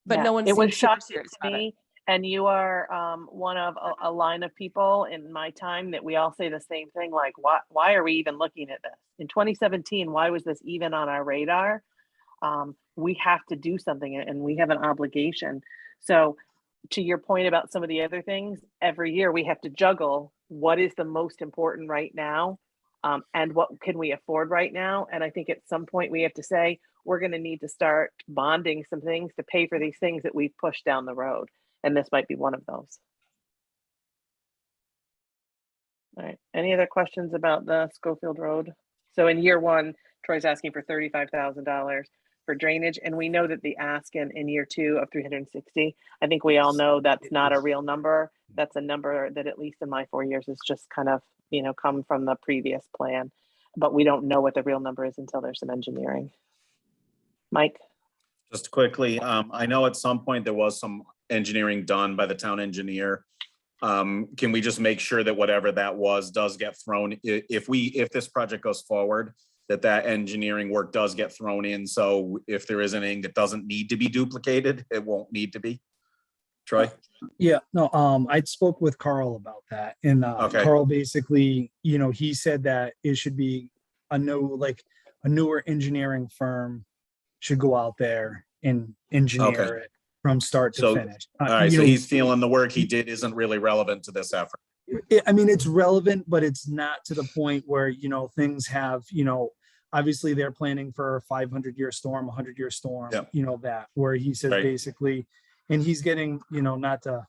But no one it was seems super shocking serious to about it. me. And you are one of a line of people in my time that we all say the same thing, like, why are we even looking at this? In 2017, why was this even on our radar? We have to do something, and we have an obligation. So to your point about some of the other things, every year we have to juggle what is the most important right now, and what can we afford right now. And I think at some point we have to say, we're going to need to start bonding some things to pay for these things that we've pushed down the road. And this might be one of those. All right. Any other questions about the Schofield Road? So in year one, Troy's asking for $35,000 for drainage. And we know that the ask in year two of 360, I think we all know that's not a real number. That's a number that, at least in my 4 years, is just kind of, come from the previous plan. But we don't know what the real number is until there's some engineering. Mike? Just quickly, I know at some point there was some engineering done by the town engineer. Can we just make sure that whatever that was does get thrown, if this project goes forward, that engineering work does get thrown in, so if there is anything that doesn't need to be duplicated, it won't need to be? Troy? Yeah, no, I spoke with Carl about that, and Okay. Carl basically, he said that it should be a newer engineering firm should go out there and engineer it from start to So, finish. All right, so he's feeling the work he did isn't really relevant to this effort. I mean, it's relevant, but it's not to the point where, things have, obviously they're planning for a 500-year storm, 100-year storm, Yep. That where he says Right. basically, and he's getting, not to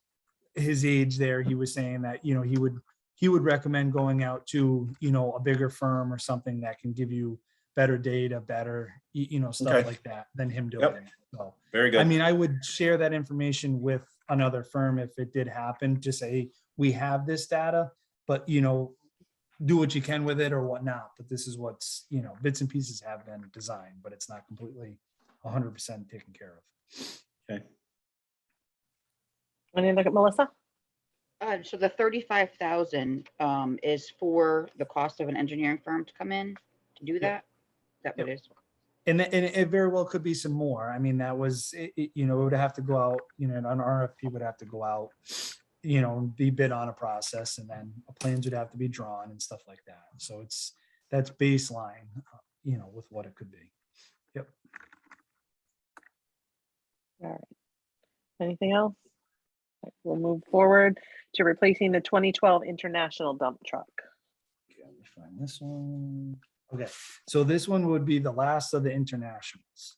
his age there, he was saying that, he would recommend going out to, a bigger firm or something that can give you better data, better, stuff Okay. like that than him doing Yep. it. So, Very good. I mean, I would share that information with another firm if it did happen, to say, we have this data, but, do what you can with it or whatnot. But this is what's, bits and pieces have been designed, but it's not completely 100% taken care of. Okay. Any look at Melissa? So the 35,000 is for the cost of an engineering firm to come in to do that? Is that what it is? And it very well could be some more. I mean, that was, it would have to go out, an RFP would have to go out, be bid on a process, and then plans would have to be drawn and stuff like that. So that's baseline, with what it could be. Yep. Anything else? We'll move forward to replacing the 2012 International dump truck. Okay, let me find this one. Okay, so this one would be the last of the internationals.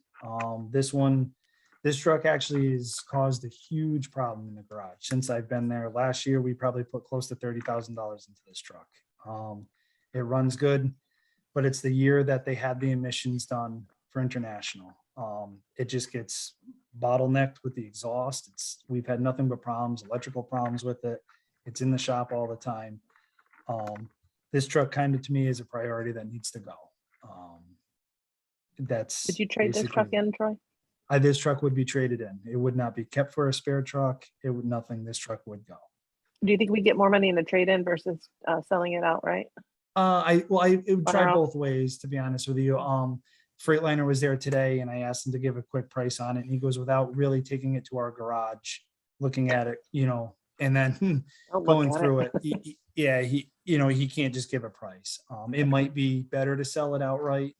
This truck actually has caused a huge problem in the garage since I've been there. Last year, we probably put close to $30,000 into this truck. It runs good, but it's the year that they had the emissions done for international. It just gets bottlenecked with the exhaust. We've had nothing but problems, electrical problems with it. It's in the shop all the time. This truck kind of to me is a priority that needs to go. That's. Did you trade this truck basically- in, Troy? This truck would be traded in. It would not be kept for a spare truck. It would nothing. This truck would go. Do you think we get more money in the trade-in versus selling it outright? It would try Wow. both ways, to be honest with you. Freightliner was there today and I asked him to give a quick price on it. And he goes, without really taking it to our garage, looking at it, and then Don't look going at through it. He can't just give a price. It might be better to sell it outright.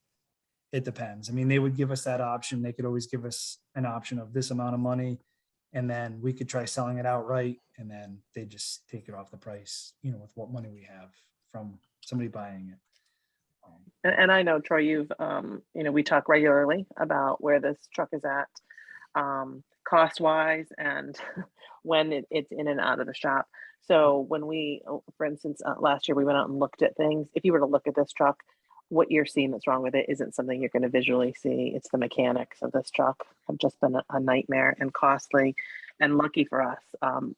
It depends. I mean, they would give us that option. They could always give us an option of this amount of money. And then we could try selling it outright and then they just take it off the price, with what money we have from somebody buying it. And I know, Troy, you've, we talk regularly about where this truck is at, cost-wise and when it's in and out of the shop. So when for instance, last year we went out and looked at things. If you were to look at this truck, what you're seeing that's wrong with it isn't something you're going to visually see. It's the mechanics of this truck have just been a nightmare and costly. And lucky for us,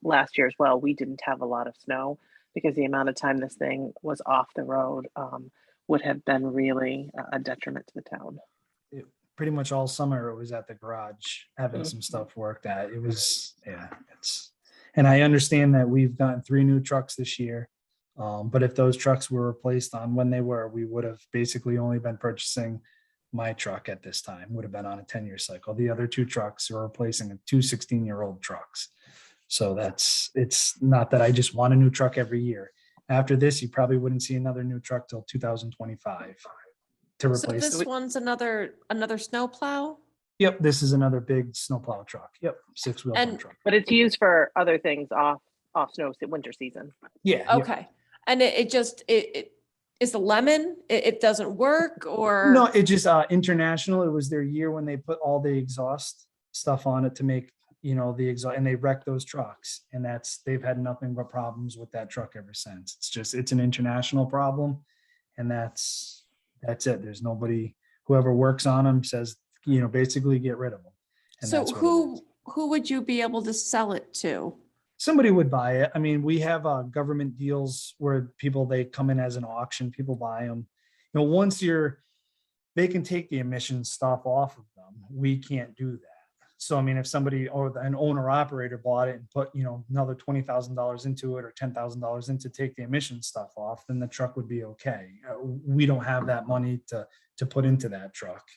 last year as well, we didn't have a lot of snow because the amount of time this thing was off the road would have been really a detriment to the town. Pretty much all summer it was at the garage having some stuff worked at. It was, and I understand that we've gotten 3 new trucks this year. But if those trucks were replaced on when they were, we would have basically only been purchasing my truck at this time, would have been on a 10-year cycle. The other 2 trucks are replacing 2 16-year-old trucks. So it's not that I just want a new truck every year. After this, you probably wouldn't see another new truck till 2025 to So replace. this one's another snow plow? Yep, this is another big snowplow truck. Yep, 6-wheel And- truck. But it's used for other things off winter season. Yeah. Okay. And it is a lemon, it doesn't work or? No, it just international. It was their year when they put all the exhaust stuff on it to make, the exhaust, and they wrecked those trucks. And they've had nothing but problems with that truck ever since. It's an international problem. And that's it. There's nobody, whoever works on them says, basically get rid of them. And So that's what it is. who would you be able to sell it to? Somebody would buy it. I mean, we have government deals where they come in as an auction, people buy them. Once they can take the emissions stuff off of them. We can't do that. So, I mean, if somebody or an owner operator bought it and put, another $20,000 into it or $10,000 into take the emission stuff off, then the truck would be okay. We don't have that money to put into that truck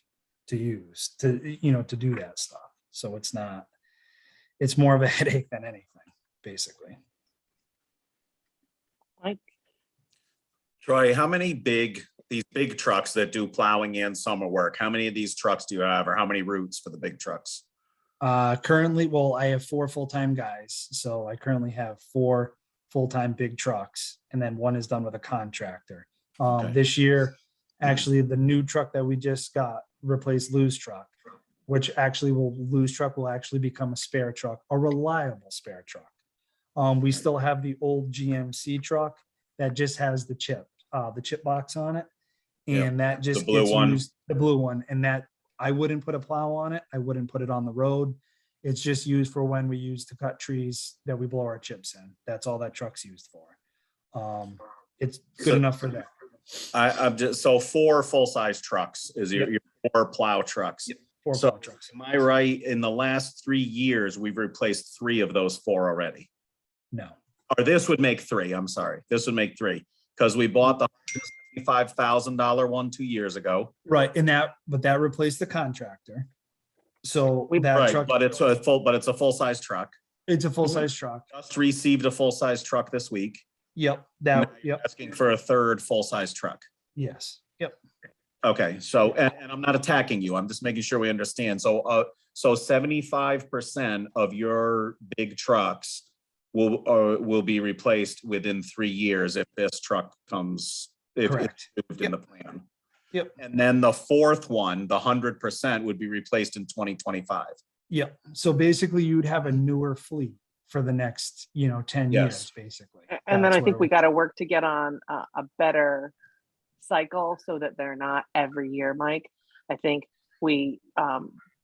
to use to do that stuff. So it's more of a headache than anything. Basically. Mike? Troy, how many these big trucks that do plowing and summer work, how many of these trucks do you have or how many routes for the big trucks? Currently, I have 4 full-time guys. So I currently have 4 full-time big trucks and then 1 is done with a contractor. Okay. This year, actually the new truck that we just got replaced Lou's truck, which actually Lou's truck will actually become a spare truck, a reliable spare truck. We still have the old GMC truck that just has the chip box on it. Yep, And that just blue gets one. used, the blue one. And that I wouldn't put a plow on it. I wouldn't put it on the road. It's just used for when we use to cut trees that we blow our chips in. That's all that truck's used for. It's good So- enough for that. I'm just, so 4 full-size trucks is your 4 plow trucks. Yep. 4 So- plow trucks. Am I right? In the last 3 years, we've replaced 3 of those 4 already. No. Or this would make 3, I'm sorry. This would make 3. Because we bought the $5,000 one 2 years ago. Right. And that replaced the contractor. So We- that Right, truck, but it's a full-size truck. it's a full-size truck. Just received a full-size truck this week. Yep. Now Yep. Asking for a 3rd full-size truck. Yes. Yep. Okay, so, and I'm not attacking you, I'm just making sure we understand. So 75% of your big trucks will be replaced within 3 years if this truck comes, if it's Correct. moved in the plan. Yep. And then the fourth one, the 100% would be replaced in 2025. Yep. So basically you'd have a newer fleet for the next, 10 Yes. years, basically. And then That's I think where we got to work to get on a better cycle so that they're not every year, Mike. I think we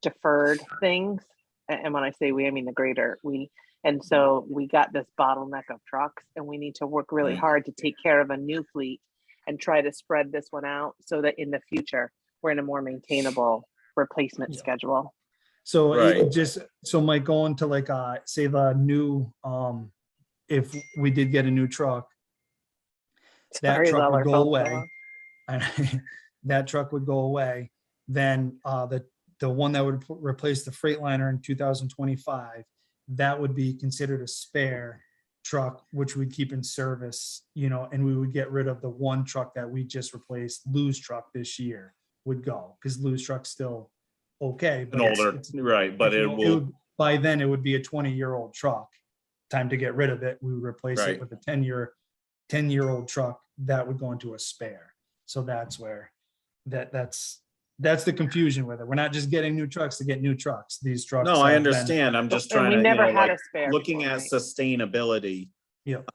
deferred things. And when I say we, I mean the greater we. And so we got this bottleneck of trucks and we need to work really Right. hard to take care of a new fleet and try to spread this one out so that in the future, we're in a more maintainable replacement Yeah. schedule. So Right. it just, so Mike, going to like, say the new, if we did get a new truck, that Sorry, truck Lell, would our go phone's away. still on. That truck would go away. Then the one that would replace the Freightliner in 2025, that would be considered a spare truck, which we'd keep in service, and we would get rid of the one truck that we just replaced, Lou's truck this year would go, because Lou's truck's still okay. An but it's- older, it's- right, but it will, would- by then it would be a 20-year-old truck. Time to get rid of it. We would replace Right. it with a 10-year-old truck that would go into a spare. So that's where that's the confusion with it. We're not just getting new trucks to get new trucks. These trucks. no, I have been- understand, I'm just And trying we to, never had like, a spare. looking before, at right? sustainability. Yep.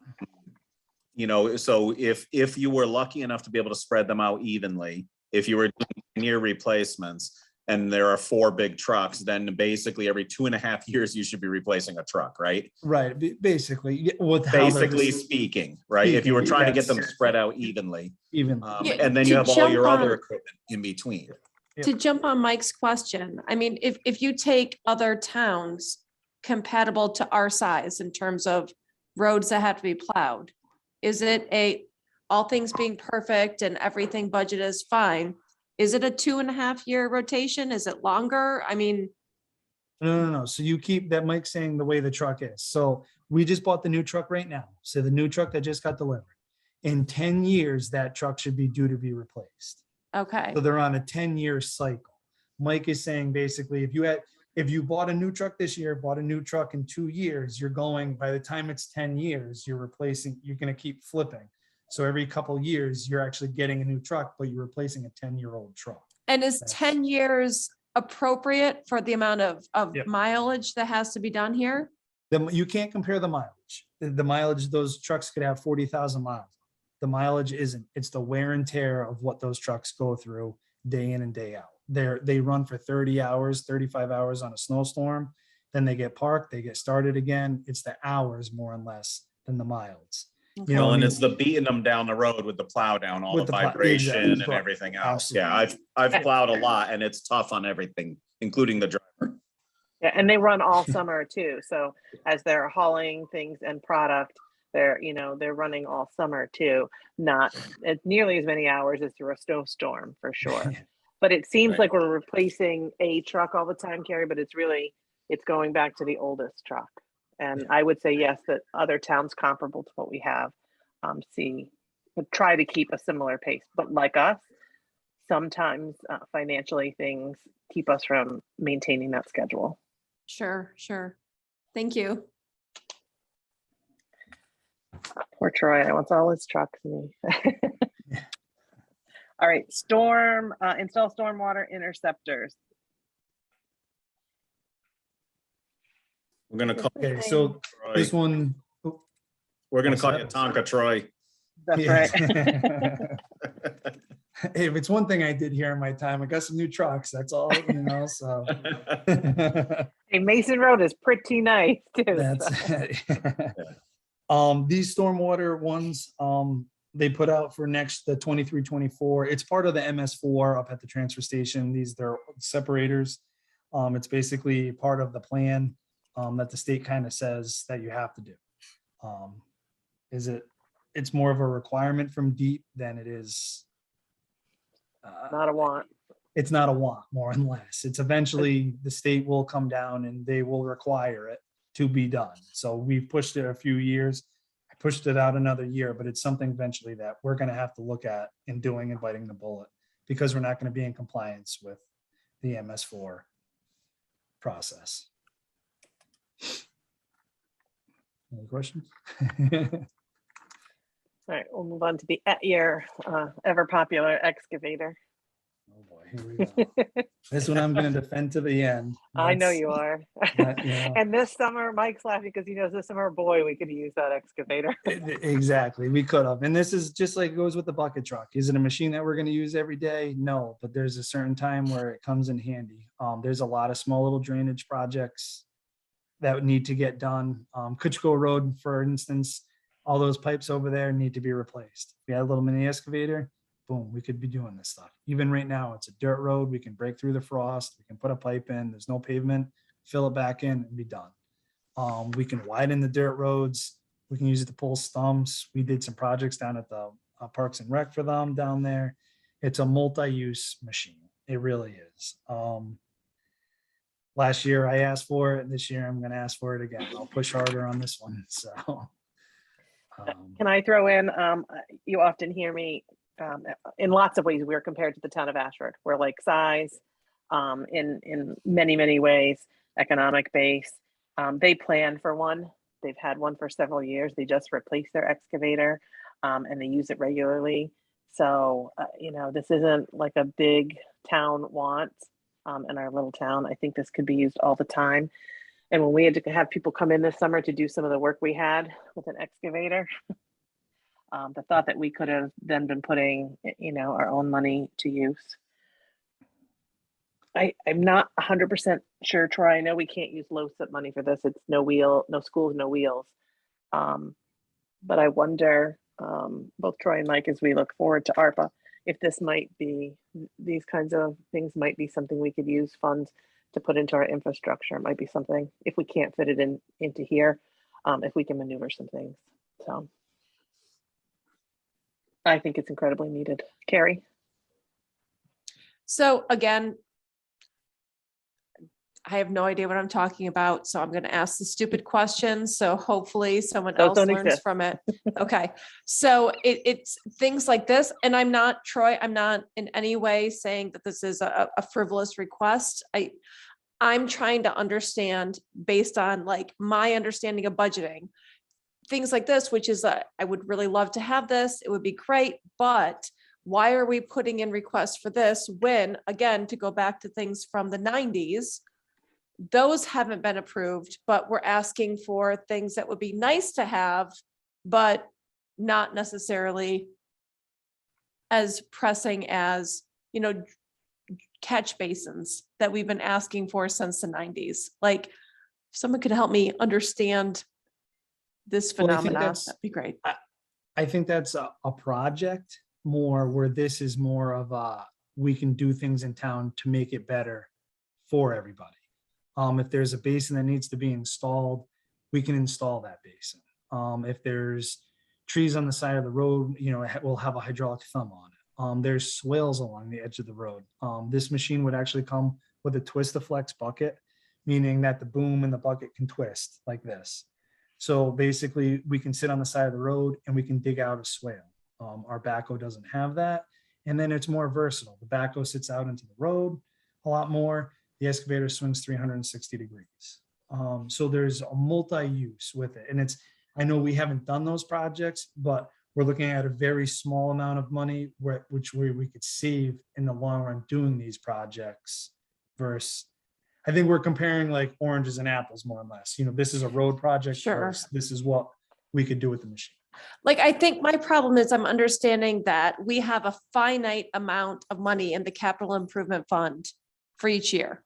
So if you were lucky enough to be able to spread them out evenly, if you were doing near replacements and there are 4 big trucks, then basically every 2.5 years, you should be replacing a truck, right? Right, basically, with how they're Basically speaking, right? If you were Speaking, trying to get them that's- spread out evenly, even. Yeah, and then you to have all your jump other on- equipment in between. To jump on Mike's question, I mean, if you take other towns compatible to our size in terms of roads that have to be plowed, is it all things being perfect and everything budget is fine, is it a 2.5-year rotation? Is it longer? I mean, No. So you keep that Mike saying the way the truck is. So we just bought the new truck right now. So the new truck that just got delivered. In 10 years, that truck should be due to be replaced. okay, So they're on a 10-year cycle. Mike is saying basically, if you bought a new truck this year, bought a new truck in 2 years, you're going, by the time it's 10 years, you're going to keep flipping. So every couple years, you're actually getting a new truck, but you're replacing a 10-year-old truck. and is That's- 10 years appropriate for the amount of Yep. mileage that has to be done here? You can't compare the mileage. The mileage, those trucks could have 40,000 miles. The mileage isn't, it's the wear and tear of what those trucks go through day in and day out. They run for 30 hours, 35 hours on a snowstorm, then they get parked, they get started again. It's the hours more and less than the miles. Okay. You know, Well, I and mean- it's the beating them down the road with the plow down, all With the the plow- vibration exactly. and everything else. Yeah, Absolutely. I've plowed a lot and it's tough on everything, including the driver. Yeah, and they run all summer too. So as they're hauling things and product, they're running all summer too. Not nearly as many hours as through a snowstorm for sure. But it seems Right. like we're replacing a truck all the time, Carrie, but it's going back to the oldest truck. And I would say yes, that other towns comparable to what we have try to keep a similar pace. But like us, sometimes financially things keep us from maintaining that schedule. Sure. Thank you. Poor Troy, I wants all his trucks. All right, install stormwater interceptors. We're gonna call, Okay, so Troy. this one. We're gonna What's call that? you Tonka Troy. That's Yeah. right. Hey, if it's one thing I did here in my time, I got some new trucks, that's all, so. Hey, Mason Road is pretty nice too. That's so. These stormwater ones, they put out for the 23-24. It's part of the MS4 up at the transfer station. They're separators. It's basically part of the plan that the state kind of says that you have to do. It's more of a requirement from DEEP than it is. Not a want. It's not a want, more and less. It's eventually the state will come down and they will require it to be done. So we've pushed it a few years. I pushed it out another year, but it's something eventually that we're going to have to look at in doing and biting the bullet because we're not going to be in compliance with the MS4 process. Any questions? All right, we'll move on to your ever popular excavator. Oh boy, here we go. This one I'm going to defend to the end. I know That's- you are. that, you know. And this summer, Mike's laughing because he knows this summer, boy, we could use that excavator. Exactly, we could have. And this is just like it goes with the bucket truck. Is it a machine that we're going to use every day? No, but there's a certain time where it comes in handy. There's a lot of small little drainage projects that would need to get done. Kutchko Road, for instance, all those pipes over there need to be replaced. We had a little mini excavator, boom, we could be doing this stuff. Even right now, it's a dirt road. We can break through the frost. We can put a pipe in. There's no pavement, fill it back in and be done. We can widen the dirt roads. We can use it to pull stumps. We did some projects down at the Parks and Rec for them down there. It's a multi-use machine. It really is. Last year I asked for it. This year I'm going to ask for it again. I'll push harder on this one. So. Can I throw in, you often hear me, in lots of ways, we're compared to the town of Ashford. We're like size, in many, many ways, economic base. They plan for one. They've had one for several years. They just replaced their excavator, and they use it regularly. So, this isn't like a big town want, in our little town. I think this could be used all the time. And when we had to have people come in this summer to do some of the work we had with an excavator, the thought that we could have then been putting, our own money to use. I'm not 100% sure, Troy. I know we can't use LoCIP money for this. It's no schools, no wheels. But I wonder, both Troy and Mike, as we look forward to ARPA, if these kinds of things might be something we could use funds to put into our infrastructure. It might be something, if we can't fit it into here, if we can maneuver some things. So I think it's incredibly needed. Carrie? So again, I have no idea what I'm talking about, so I'm going to ask the stupid questions. So hopefully someone Those else don't learns exist. from it. Okay. So it's things like this, and I'm not, Troy, I'm not in any way saying that this is a frivolous request. I'm trying to understand based on like my understanding of budgeting, things like this, which is I would really love to have this. It would be great, but why are we putting in requests for this when, again, to go back to things from the 90s, those haven't been approved, but we're asking for things that would be nice to have, but not necessarily as pressing as, catch basins that we've been asking for since the 90s. Like, if someone could help me understand this Well, I think phenomenon, that's- that'd be great. I think that's a project more where this is more of we can do things in town to make it better for everybody. If there's a basin that needs to be installed, we can install that basin. If there's trees on the side of the road, we'll have a hydraulic thumb on it. There's swales along the edge of the road. This machine would actually come with a Twist-A-Flex bucket, meaning that the boom in the bucket can twist like this. So basically we can sit on the side of the road and we can dig out a swale. Our backhoe doesn't have that. And then it's more versatile. The backhoe sits out into the road a lot more. The excavator swings 360 degrees. So there's a multi-use with it. And I know we haven't done those projects, but we're looking at a very small amount of money which we could save in the long run doing these projects versus, I think we're comparing like oranges and apples more or less. This is a road project. Sure. versus this is what we could do with the machine. Like, I think my problem is I'm understanding that we have a finite amount of money in the capital improvement fund for each year.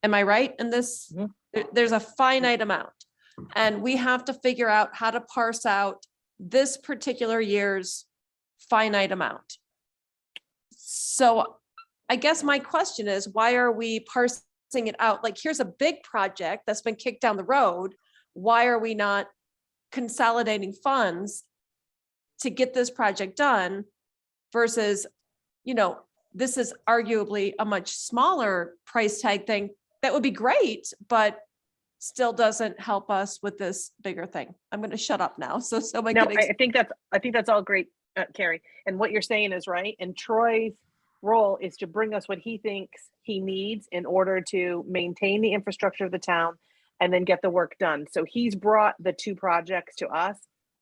Am I right in this? Mhm. There's a finite amount, and we have to figure out how to parse out this particular year's finite amount. So I guess my question is, why are we parsing it out? Like, here's a big project that's been kicked down the road. Why are we not consolidating funds to get this project done versus, this is arguably a much smaller price tag thing that would be great, but still doesn't help us with this bigger thing. I'm going to shut up now. So someone No, can, I think that's all great, Carrie. And what you're saying is right. And Troy's role is to bring us what he thinks he needs in order to maintain the infrastructure of the town and then get the work done. So he's brought the two projects to us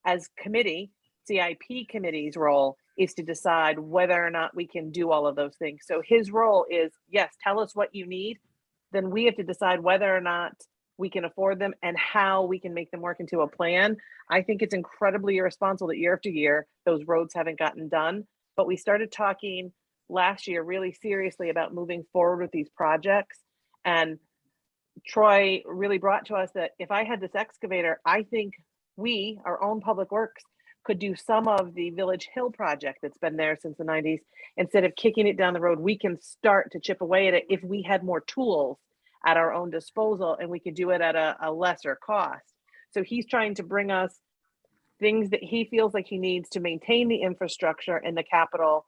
as committee. CIP committee's role is to decide whether or not we can do all of those things. So his role is, yes, tell us what you need. Then we have to decide whether or not we can afford them and how we can make them work into a plan. I think it's incredibly irresponsible that year after year, those roads haven't gotten done. But we started talking last year really seriously about moving forward with these projects. And Troy really brought to us that if I had this excavator, I think we, our own public works, could do some of the Village Hill project that's been there since the 90s. Instead of kicking it down the road, we can start to chip away at it if we had more tools at our own disposal, and we could do it at a lesser cost. So he's trying to bring us things that he feels like he needs to maintain the infrastructure and the capital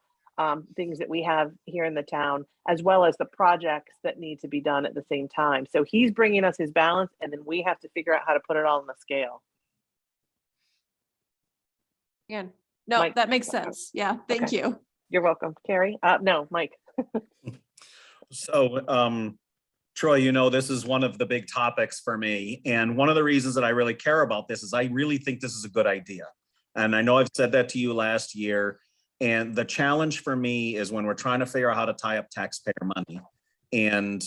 things that we have here in the town, as well as the projects that need to be done at the same time. So he's bringing us his balance, and then we have to figure out how to put it all on the scale. Again, no, Mike. that makes sense. Yeah, thank Okay. you. You're welcome. Carrie? No, Mike. So, Troy, you know, this is one of the big topics for me. And one of the reasons that I really care about this is I really think this is a good idea. And I know I've said that to you last year. And the challenge for me is when we're trying to figure out how to tie up taxpayer money. And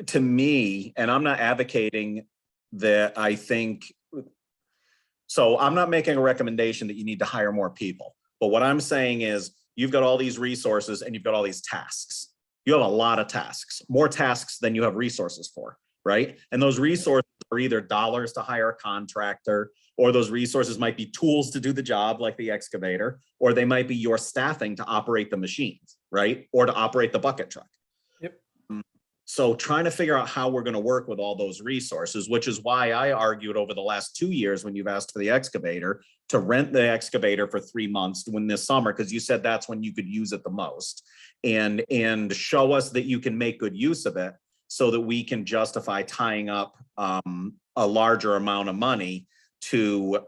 to me, and I'm not advocating that I think, so I'm not making a recommendation that you need to hire more people. But what I'm saying is you've got all these resources and you've got all these tasks. You have a lot of tasks, more tasks than you have resources for, right? And those resources are either dollars to hire a contractor, or those resources might be tools to do the job like the excavator, or they might be your staffing to operate the machines, right? Or to operate the bucket truck. Yep. So trying to figure out how we're going to work with all those resources, which is why I argued over the last 2 years when you've asked for the excavator to rent the excavator for 3 months when this summer, because you said that's when you could use it the most, and show us that you can make good use of it so that we can justify tying up a larger amount of money to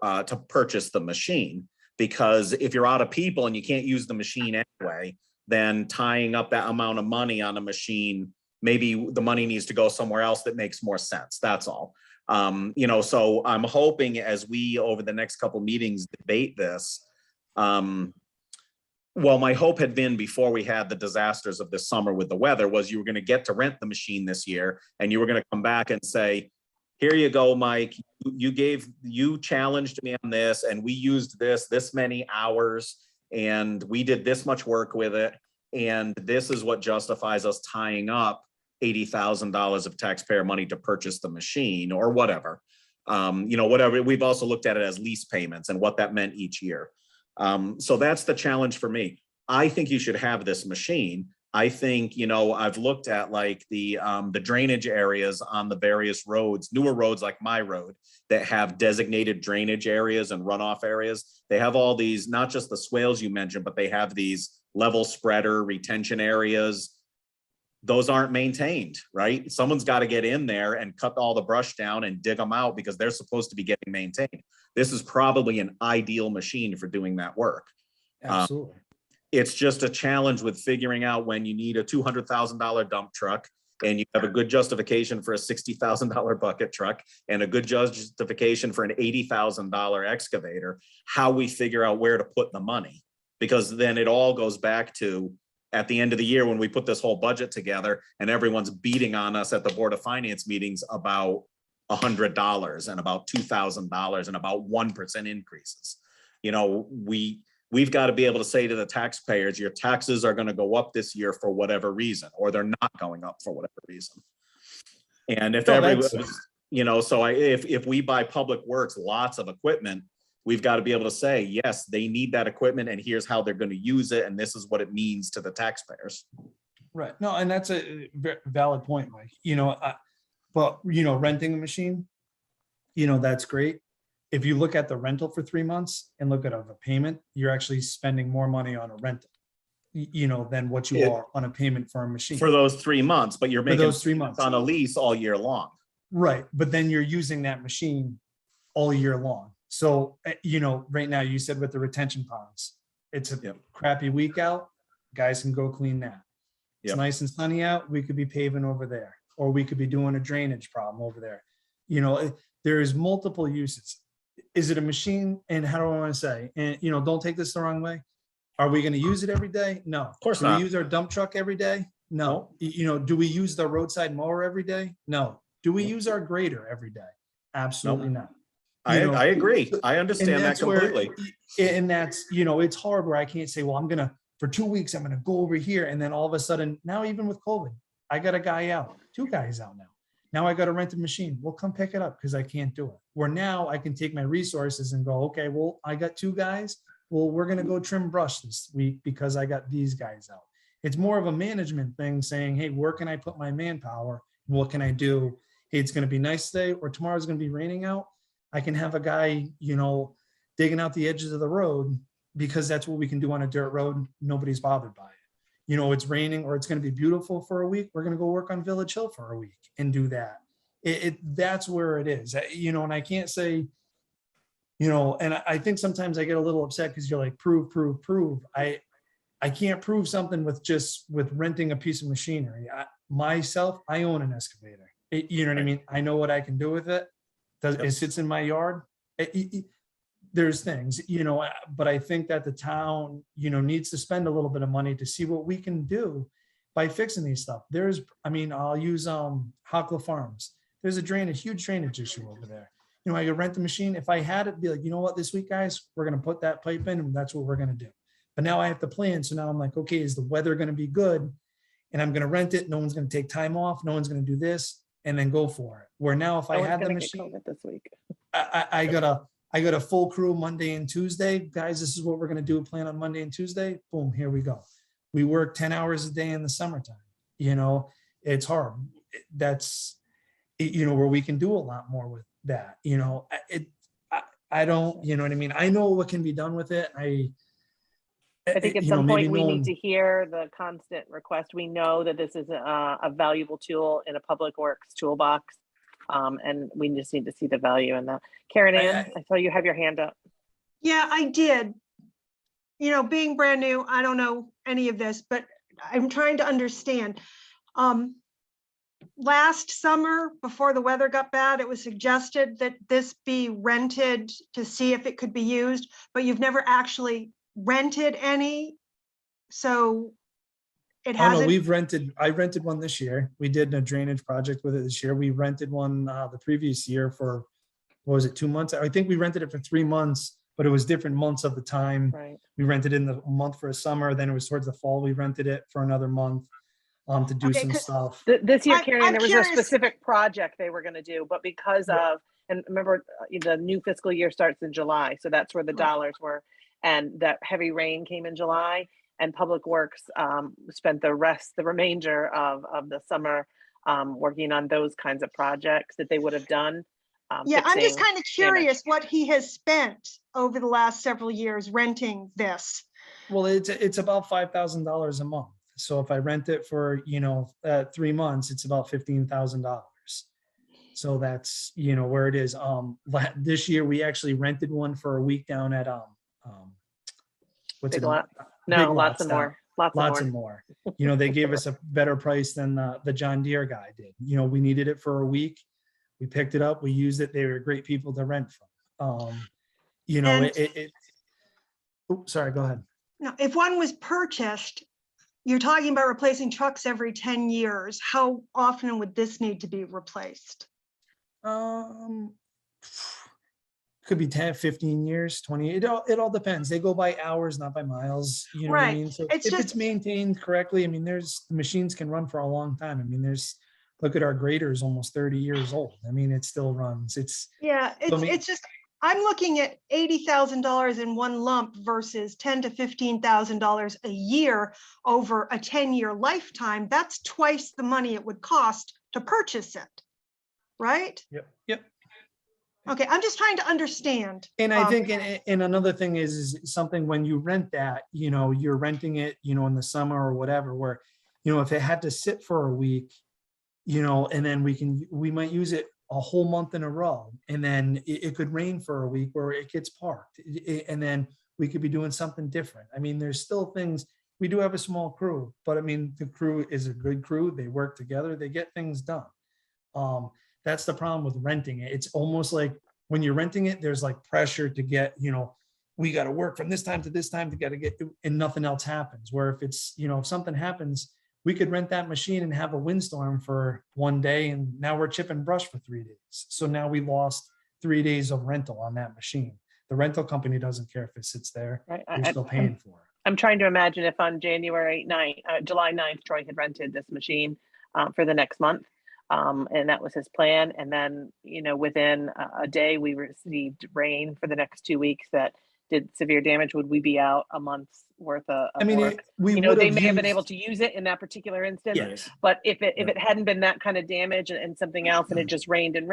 purchase the machine. Because if you're out of people and you can't use the machine anyway, then tying up that amount of money on a machine, maybe the money needs to go somewhere else that makes more sense. That's all. You know, so I'm hoping as we over the next couple meetings debate this, well, my hope had been before we had the disasters of this summer with the weather was you were going to get to rent the machine this year and you were going to come back and say, here you go, Mike, you challenged me on this and we used this many hours and we did this much work with it. And this is what justifies us tying up $80,000 of taxpayer money to purchase the machine or whatever. You know, whatever. We've also looked at it as lease payments and what that meant each year. So that's the challenge for me. I think you should have this machine. I think, you know, I've looked at like the drainage areas on the various roads, newer roads like my road that have designated drainage areas and runoff areas. They have all these, not just the swales you mentioned, but they have these level spreader retention areas. Those aren't maintained, right? Someone's got to get in there and cut all the brush down and dig them out because they're supposed to be getting maintained. This is probably an ideal machine for doing that work. Absolutely. It's just a challenge with figuring out when you need a $200,000 dump truck and you have a good justification for a $60,000 bucket truck and a good justification for an $80,000 excavator, how we figure out where to put the money. Because then it all goes back to at the end of the year when we put this whole budget together and everyone's beating on us at the Board of Finance meetings about $100 and about $2,000 and about 1% increases. You know, we've got to be able to say to the taxpayers, your taxes are going to go up this year for whatever reason, or they're not going up for whatever reason. And if you know, so if we buy Public Works lots of equipment, we've got to be able to say, yes, they need that equipment and here's how they're going to use it. And this is what it means to the taxpayers. Right. No, and that's a valid point, Mike. You know, but you know, renting a machine, you know, that's great. If you look at the rental for 3 months and look at a payment, you're actually spending more money on a rental, you know, than what you are on a payment for a machine. For those 3 months, but you're For making those 3 months. on a lease all year long. Right. But then you're using that machine all year long. So, you know, right now you said with the retention ponds It's a Yep. crappy week out, guys can go clean that. It's Yep. nice and sunny out, we could be paving over there, or we could be doing a drainage problem over there. You know, there is multiple uses. Is it a machine? And how do I want to say? And, you know, don't take this the wrong way. Are we going to use it every day? No. Of course Do not. we use our dump truck every day? No. You know, do we use the roadside mower every day? No. Do we use our grader every day? Absolutely not. You know, I agree. I And understand that that's where, completely. and that's, you know, it's hard where I can't say, well, I'm gonna, for 2 weeks, I'm gonna go over here. And then all of a sudden, now even with COVID, I got a guy out, 2 guys out now. Now I got to rent a machine. Well, come pick it up because I can't do it. Where now I can take my resources and go, okay, well, I got 2 guys. Well, we're gonna go trim brush this week because I got these guys out. It's more of a management thing saying, hey, where can I put my manpower? What can I do? Hey, it's gonna be nice today or tomorrow's gonna be raining out. I can have a guy, you know, digging out the edges of the road because that's what we can do on a dirt road. Nobody's bothered by it. You know, it's raining or it's going to be beautiful for a week. We're going to go work on Village Hill for a week and do that. That's where it is, you know, and I can't say, you know, and I think sometimes I get a little upset because you're like, prove. I can't prove something with renting a piece of machinery. I own an excavator. You know what I mean? I know what I can do with it. It sits in my yard. There's things, you know, but I think that the town, you know, needs to spend a little bit of money to see what we can do by fixing these stuff. I'll use Hockler Farms. There's a huge drainage issue over there. You know, I could rent the machine. If I had it, be like, you know what, this week, guys, we're going to put that pipe in and that's what we're going to do. But now I have to plan. So now I'm like, okay, is the weather going to be good? And I'm going to rent it. No one's going to take time off. No one's going to do this and then go for it. Where now, if I No one's had the gonna get machine, COVID this week. I got a full crew Monday and Tuesday. Guys, this is what we're going to do. Plan on Monday and Tuesday. Boom, here we go. We work 10 hours a day in the summertime. You know, it's hard. That's, you know, where we can do a lot more with that. You know, I don't, you know what I mean? I know what can be done with it. I think at you know, some maybe point we no need one- to hear the constant request. We know that this is a valuable tool in a public works toolbox. And we just need to see the value in that. Karen Ann, I saw you have your hand up. Yeah, I did. You know, being brand new, I don't know any of this, but I'm trying to understand. Last summer, before the weather got bad, it was suggested that this be rented to see if it could be used, but you've never actually rented any. So it Oh, no, hasn't. I rented one this year. We did a drainage project with it this year. We rented one the previous year for, what was it, 2 months? I think we rented it for 3 months, but it was different months of the time. Right. We rented in the month for a summer, then it was towards the fall. We rented it for another month to do Okay, some 'cause- stuff. This year, I'm- Karen, Ann, I'm there was a curious- specific project they were gonna do, but because Right. of, and remember, the new fiscal year starts in July, so that's where the Right. dollars were. And that heavy rain came in July, and Public Works spent the remainder of the summer working on those kinds of projects that they would have done. Yeah, I'm just fixing kind of damage. curious what he has spent over the last several years renting this. Well, it's about $5,000 a month. So if I rent it for, you know, 3 months, it's about $15,000. So that's, you know, where it is. This year we actually rented one for a week down at what's Big it? Lot. Big No, Lots lots and down. more, lots and more. You know, they gave us a better price than the John Deere guy did. You know, we needed it for a week. We picked it up, we used it. They were great people to rent from. You know, And- oops, sorry, go ahead. Now, if one was purchased, you're talking about replacing trucks every 10 years. How often would this need to be replaced? Could be 10, 15 years, 20. It all depends. They go by hours, not by miles. You know what I Right. mean? So It's if it's just- maintained correctly, I mean, the machines can run for a long time. I mean, look at our grader is almost 30 years old. I mean, it still runs. Yeah, I mean- it's just, I'm looking at $80,000 in one lump versus $10,000 to $15,000 a year over a 10-year lifetime. That's twice the money it would cost to purchase it, right? Yep. Okay, I'm just trying to understand. And I think, and another thing is something when you rent that, you know, you're renting it, you know, in the summer or whatever, where, you know, if it had to sit for a week, you know, and then we might use it a whole month in a row, and then it could rain for a week where it gets parked. And then we could be doing something different. I mean, there's still things, we do have a small crew, but I mean, the crew is a good crew. They work together, they get things done. That's the problem with renting it. It's almost like when you're renting it, there's like pressure to get, we got to work from this time to this time to get, and nothing else happens. Where if it's, if something happens, we could rent that machine and have a windstorm for one day, and now we're chipping brush for 3 days. So now we lost 3 days of rental on that machine. The rental company doesn't care if it sits there. Right. You're still paying for it. I'm trying to imagine if on July 9th, Troy had rented this machine for the next month. And that was his plan. And then, within a day, we received rain for the next 2 weeks that did severe damage. Would we be out a month's worth of work? We They may have been able to use it in that particular instance, Yes. but if it hadn't been that kind of damage and something else, and it just rained and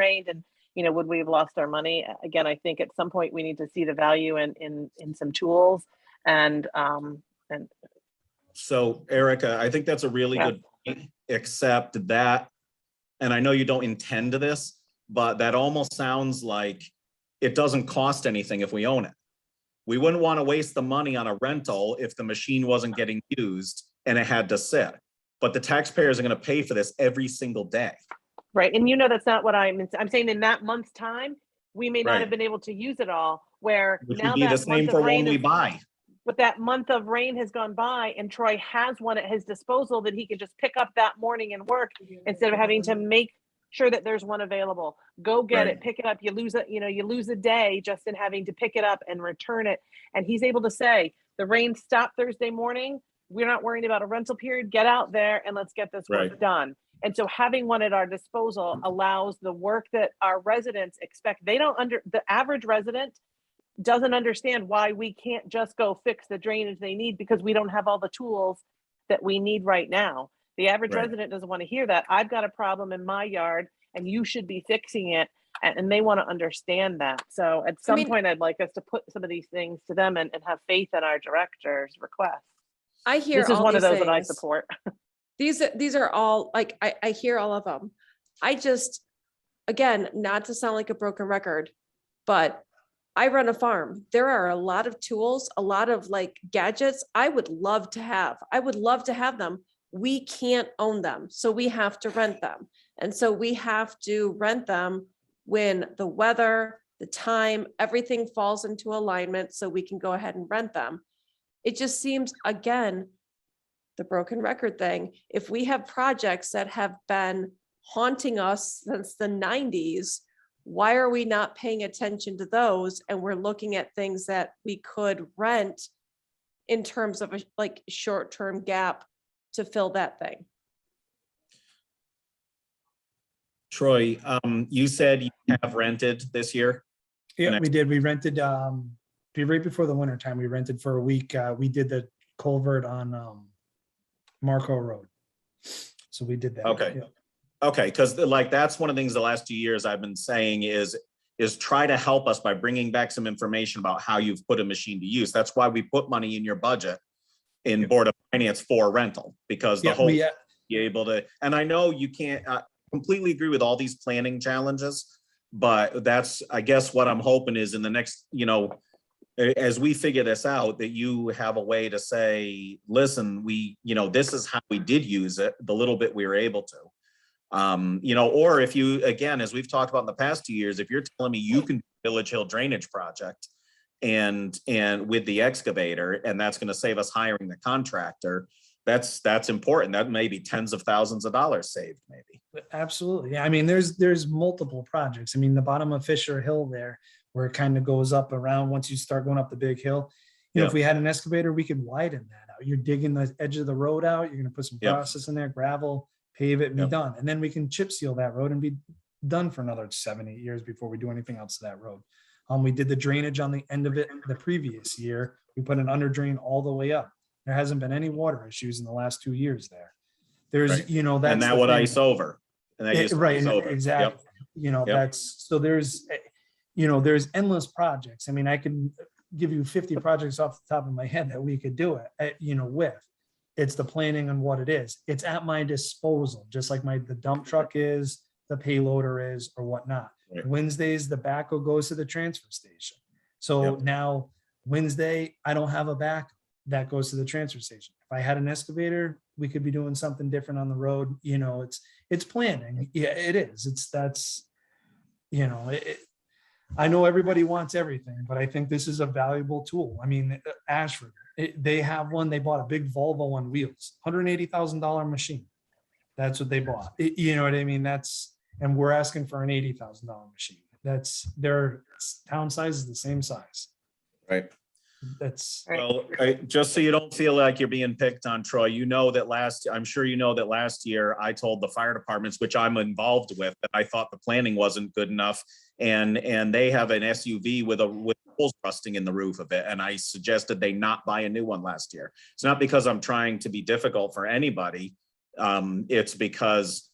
would we have lost our money? Again, I think at some point we need to see the value in some tools and So Erica, I think that's a really good point, except that, and I know you don't intend to this, but that almost sounds like it doesn't cost anything if we own it. We wouldn't want to waste the money on a rental if the machine wasn't getting used and it had to sit. But the taxpayers are going to pay for this every single day. right. And that's not what I'm saying. In that month's time, we may not Right. have been able to use it all. Where Which now would be the that same month of for when rain we is, buy. but that month of rain has gone by, and Troy has one at his disposal that he can just pick up that morning and work instead of having to make sure that there's one available. Go get Right. it, pick it up. You lose a day just in having to pick it up and return it. And he's able to say, the rain stopped Thursday morning. We're not worrying about a rental period. Get out there and let's get this work Right. done. And so having one at our disposal allows the work that our residents expect. The average resident doesn't understand why we can't just go fix the drainage they need because we don't have all the tools that we need right now. The average Right. resident doesn't want to hear that. I've got a problem in my yard and you should be fixing it. And they want to understand that. So at some point, I'd like us to put some of these things to them and have faith in our director's requests. I hear This is all one of these those that I things. support. These are all, like, I hear all of them. I just, again, not to sound like a broken record, but I run a farm. There are a lot of tools, a lot of like gadgets I would love to have. I would love to have them. We can't own them, so we have to rent them. And so we have to rent them when the weather, the time, everything falls into alignment so we can go ahead and rent them. It just seems, again, the broken record thing. If we have projects that have been haunting us since the 90s, why are we not paying attention to those? And we're looking at things that we could rent in terms of a like short-term gap to fill that thing. Troy, you said you have rented this year? Yeah, next- we did. We rented, right before the winter time, we rented for a week. We did the culvert on Marco Road. So we did that. Okay. Yeah. Okay, because that's one of the things the last 2 years I've been saying is try to help us by bringing back some information about how you've put a machine to use. That's why we put money in your budget in Board of Finance for rental, because the Yeah, whole we, be able to, and I know you can't completely agree with all these planning challenges, but that's, I guess what I'm hoping is in the next, as we figure this out, that you have a way to say, listen, this is how we did use it, the little bit we were able to. Or if you, again, as we've talked about in the past 2 years, if you're telling me you can do Village Hill Drainage Project and with the excavator, and that's going to save us hiring the contractor, that's important. That may be tens of thousands of dollars saved, maybe. absolutely. I mean, there's multiple projects. I mean, the bottom of Fisher Hill there, where it kind of goes up around once you start going up the big hill. If Yeah. we had an excavator, we could widen that out. You're digging the edge of the road out. You're going to put some Yeah. process in there, gravel, pave it, and be Yeah. done. And then we can chip seal that road and be done for another 7-8 years before we do anything else to that road. We did the drainage on the end of it the previous year. We put an under drain all the way up. There hasn't been any water issues in the last 2 years there. There's, Right. that's. And that the would thing. ice over. And that Yeah, used to right, ice over. exactly. Yep. That's, so there's endless projects. I mean, I can give you 50 projects off the top of my head that we could do it, with. It's the planning and what it is. It's at my disposal, just like the dump truck is, the payloader is, or whatnot. Right. Wednesdays, the backhoe goes to the transfer station. So Yep. now Wednesday, I don't have a back, that goes to the transfer station. If I had an excavator, we could be doing something different on the road, you know, it's planning. Yeah, it is. That's, you know, I know everybody wants everything, but I think this is a valuable tool. I mean, Ashford, they have one, they bought a big Volvo on wheels, $180,000 machine. That's what they bought. You know what I mean? And we're asking for an $80,000 machine. Their town size is the same size. Right. That's, Right. Well, just so you don't feel like you're being picked on, Troy, I'm sure you know that last year I told the fire departments, which I'm involved with, that I thought the planning wasn't good enough. And they have an SUV with holes rusting in the roof of it. And I suggested they not buy a new one last year. It's not because I'm trying to be difficult for anybody. It's because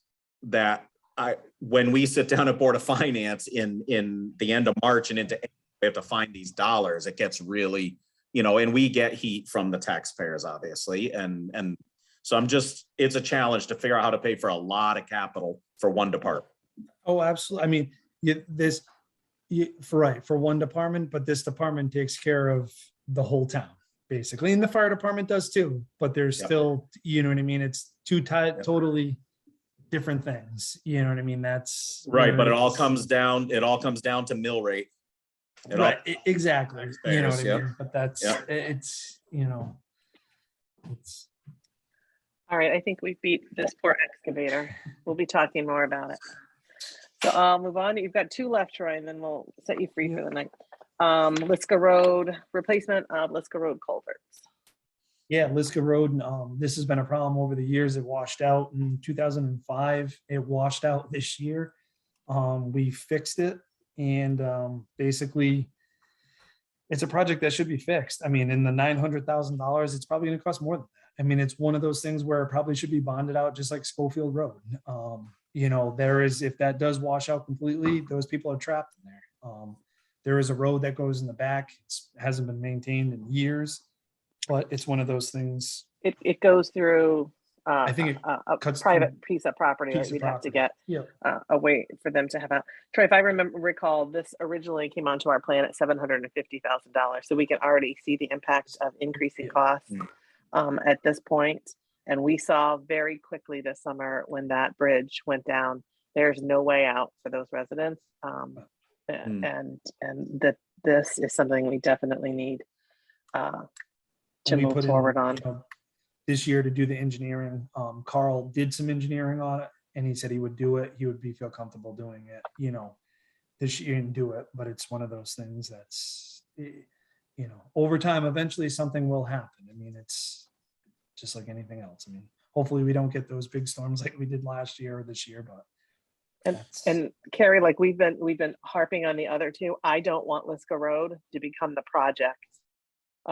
when we sit down at Board of Finance in the end of March and into April, we have to find these dollars. It gets really, you know, and we get heat from the taxpayers, obviously. And so it's a challenge to figure out how to pay for a lot of capital for one department. oh, absolutely. I mean, for one department, but this department takes care of the whole town, basically. And the fire department does too, but there's Yep. still, you know what I mean? It's two totally different things. You know what I mean? That's Right, but it all is. comes down to mill rate. It all- Right, exactly. You know what I Taxpayers, mean? But that's, Yep. it's, you know, it's, All right, I think we beat this poor excavator. We'll be talking more about it. So I'll move on. You've got two left, Troy, and then we'll set you free for the night. Liska Road, replacement of Liska Road culverts. yeah, Liska Road, this has been a problem over the years. It washed out in 2005. It washed out this year. We fixed it and basically it's a project that should be fixed. I mean, in the $900,000, it's probably gonna cost more than that. I mean, it's one of those things where it probably should be bonded out just like Schofield Road. You know, if that does wash out completely, those people are trapped in there. There is a road that goes in the back. It hasn't been maintained in years, but it's one of those things. It goes through I think it a cuts private through piece of property that piece of we'd have to property. get Yeah, a way for them to have out. Troy, if I recall, this originally came onto our plan at $750,000. So we can already see the impact of increasing Yeah. costs Mm. at this point. And we saw very quickly this summer when that bridge went down, there's no way out for those residents. And that this is something we definitely need to and we move put in, forward on. you know, this year to do the engineering. Carl did some engineering on it and he said he would do it. He would feel comfortable doing it, you know, this year and do it, but it's one of those things that's, you know, over time, eventually something will happen. I mean, it's just like anything else. I mean, hopefully we don't get those big storms like we did last year or this year, but. And Carrie, like we've been harping on the other two. I don't want Liska Road to become the project,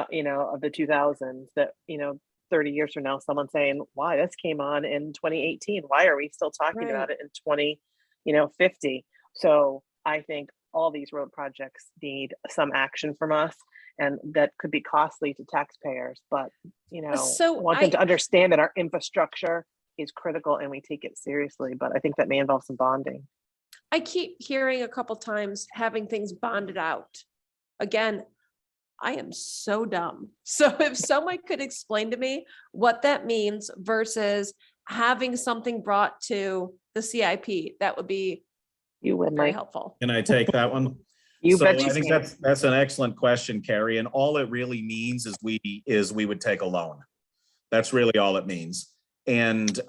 you know, of the 2000s that, you know, 30 years from now, someone saying, why this came on in 2018. Why are we still talking about it in 2050? So I think all these road projects need some action from us, and that could be costly to taxpayers, but, you know, So want them to understand that our infrastructure is critical and we take it seriously, but I think that may involve some bonding. I keep hearing a couple times having things bonded out. Again, I am so dumb. So if someone could explain to me what that means versus having something brought to the CIP, that would be You win, very Mike. helpful. Can I take that one? You So bet I you think can. that's an excellent question, Carrie, and all it really means is we would take a loan. That's really all it means. And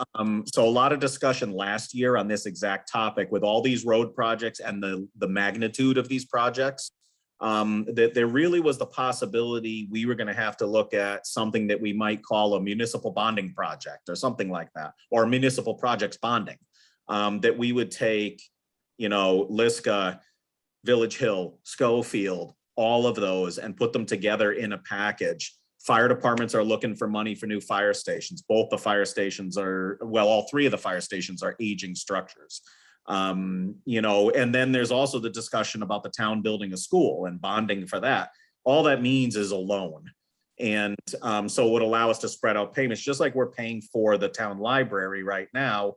so a lot of discussion last year on this exact topic with all these road projects and the magnitude of these projects, that there really was the possibility we were going to have to look at something that we might call a municipal bonding project or something like that, or municipal projects bonding, that we would take, you know, Liska, Village Hill, Schofield, all of those and put them together in a package. Fire departments are looking for money for new fire stations. Both the fire stations all three of the fire stations are aging structures. You know, and then there's also the discussion about the town building a school and bonding for that. All that means is a loan. And so it would allow us to spread out payments, just like we're paying for the town library right now.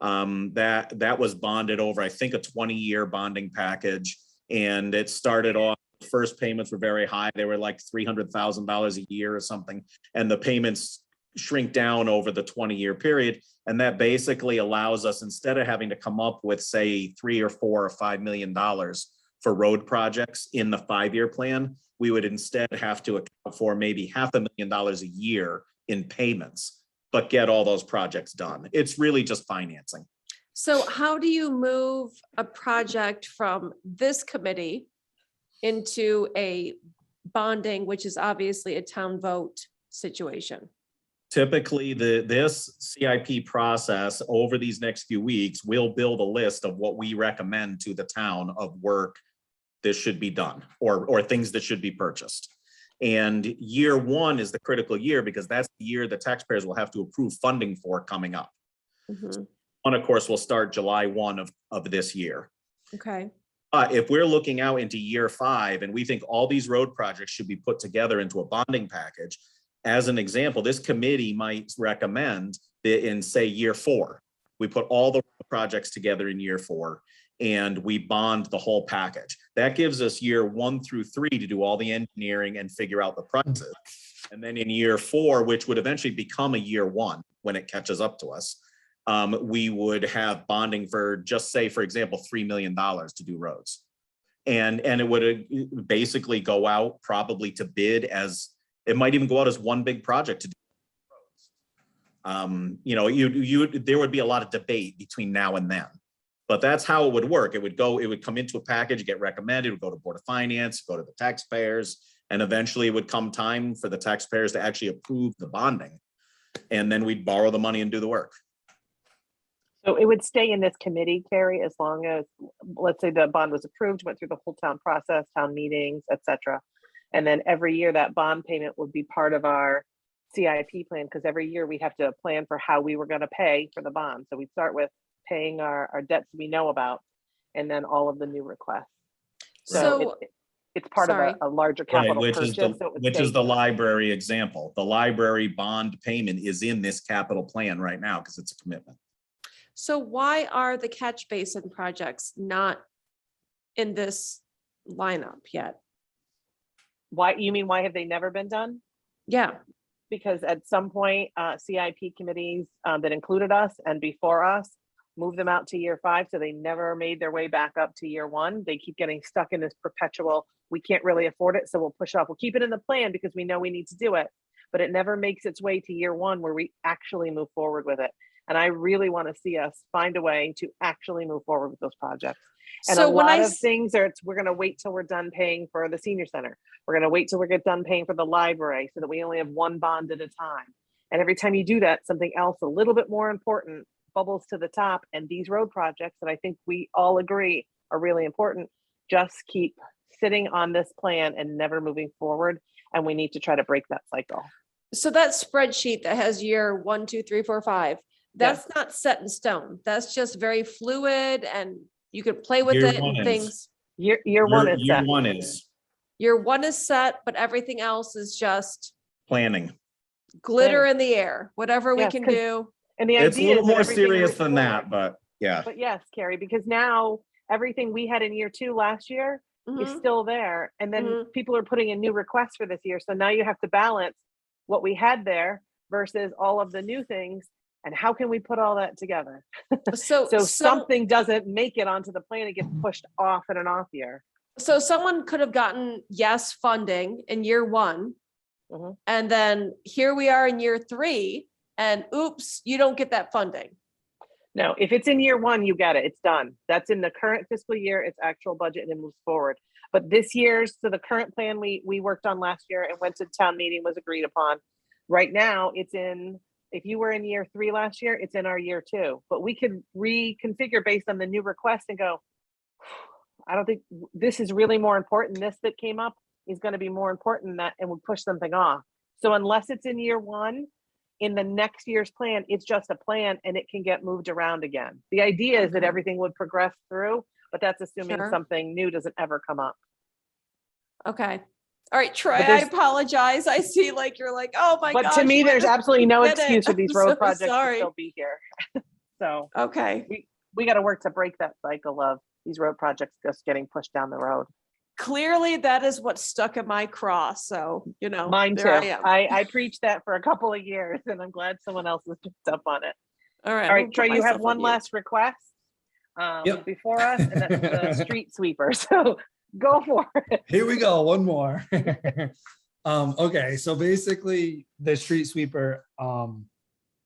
That was bonded over, I think, a 20-year bonding package. And it started off first payments were very high. They were like $300,000 a year or something. And the payments shrink down over the 20-year period. And that basically allows us, instead of having to come up with, say, $3 or $4 or $5 million for road projects in the 5-year plan, we would instead have to account for maybe $500,000 a year in payments, but get all those projects done. It's really just financing. So how do you move a project from this committee into a bonding, which is obviously a town vote situation? Typically, this CIP process over these next few weeks will build a list of what we recommend to the town of work that should be done, or things that should be purchased. And year one is the critical year because that's the year the taxpayers will have to approve funding for coming up. Mhm. One, of course, will start July 1 of this year. Okay, If we're looking out into year 5 and we think all these road projects should be put together into a bonding package, as an example, this committee might recommend that in, say, year 4, we put all the projects together in year 4 and we bond the whole package. That gives us year 1 through 3 to do all the engineering and figure out the prices. And then in year 4, which would eventually become a year 1 when it catches up to us, we would have bonding for, just say, for example, $3 million to do roads. And it would basically go out probably to bid as, it might even go out as one big project to do roads. You know, there would be a lot of debate between now and then, but that's how it would work. It would come into a package, get recommended, it would go to Board of Finance, go to the taxpayers, and eventually it would come time for the taxpayers to actually approve the bonding. And then we'd borrow the money and do the work. So it would stay in this committee, Carrie, as long as, let's say the bond was approved, went through the whole town process, town meetings, et cetera. And then every year that bond payment would be part of our CIP plan, because every year we have to plan for how we were going to pay for the bond. So we'd start with paying our debts we know about, and then all of the new requests. so, It's part of sorry. a larger Right, capital which purchase. is the, so it would which stay is the here. library example. The library bond payment is in this capital plan right now because it's a commitment. so why are the catch basin projects not in this lineup yet? Why, you mean, why have they never been done? Yeah, Because at some point, CIP committees that included us and before us moved them out to year 5, so they never made their way back up to year 1. They keep getting stuck in this perpetual, we can't really afford it, so we'll push off. We'll keep it in the plan because we know we need to do it, but it never makes its way to year 1 where we actually move forward with it. And I really want to see us find a way to actually move forward with those projects. And so a when lot I, of things are, we're going to wait till we're done paying for the senior center. We're going to wait till we get done paying for the library so that we only have one bond at a time. And every time you do that, something else a little bit more important bubbles to the top. And these road projects that I think we all agree are really important, just keep sitting on this plan and never moving forward. And we need to try to break that cycle. so that spreadsheet that has year 1, 2, 3, 4, 5, that's not set in stone. That's just very fluid and you can play with Year it one and is. things. Year 1 is Year set. 1 is Year 1 is set, but everything else is just planning. glitter in the air, whatever we Yes, can 'cause do. And the It's a idea little is that more everything serious moves than that, forward. but yeah. But yes, Carrie, because now everything we had in year 2 last year is Mhm. still there. And then Mhm. people are putting in new requests for this year. So now you have to balance what we had there versus all of the new things. And how can we put all that together? So, So something doesn't make it onto the plan, it gets pushed off in an off year. so someone could have gotten yes funding in year 1. Mhm. And then here we are in year 3 and oops, you don't get that funding. No, if it's in year 1, you get it, it's done. That's in the current fiscal year, it's actual budget and it moves forward. But this year's, so the current plan we worked on last year and went to town meeting was agreed upon. Right now, it's in, if you were in year 3 last year, it's in our year 2, but we could reconfigure based on the new request and go, I don't think this is really more important. This that came up is going to be more important than that, and we'll push something off. So unless it's in year 1, in the next year's plan, it's just a plan and it can get moved around again. The idea is that Okay. everything would progress through, but that's assuming Sure. something new doesn't ever come up. Okay. All right, Troy, But I there's- apologize. I see like you're like, oh my But gosh. to me, when there's does- absolutely no get it. excuse for these I'm road so projects to sorry. still be here. So Okay, we got to work to break that cycle of these road projects just getting pushed down the road. clearly that is what stuck in my cross. So, you know, Mine too. there I am. I preached that for a couple of years and I'm glad someone else has picked up on it. All right. All I'm right, gonna Troy, put you have myself on one mute. last request Yep. before us, and that's the street sweeper. So go for it. Here we go, one more. Okay, so basically the street sweeper,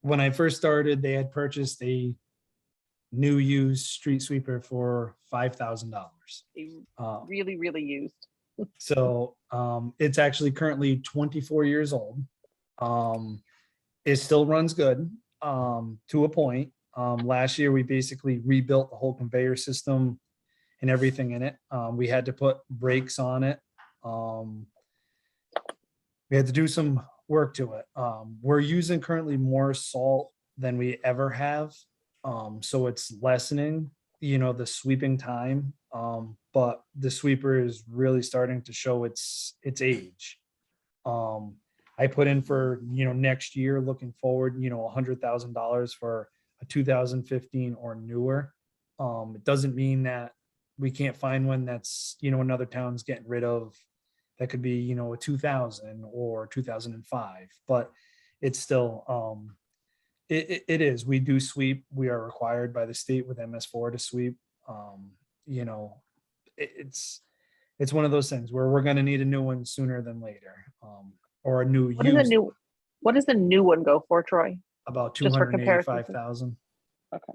when I first started, they had purchased a new used street sweeper for $5,000. Really, really used. So it's actually currently 24 years old. It still runs good to a point. Last year, we basically rebuilt the whole conveyor system and everything in it. We had to put brakes on it. We had to do some work to it. We're using currently more salt than we ever have. So it's lessening, the sweeping time. But the sweeper is really starting to show its age. I put in for, next year, looking forward, $100,000 for a 2015 or newer. It doesn't mean that we can't find one that's, another town's getting rid of. That could be, a 2000 or 2005, but it's still, it is, we do sweep. We are required by the state with MS4 to sweep. It's one of those things where we're going to need a new one sooner than later. Or a new What does the new one go for, Troy? about Just for comparison. 285,000. Okay.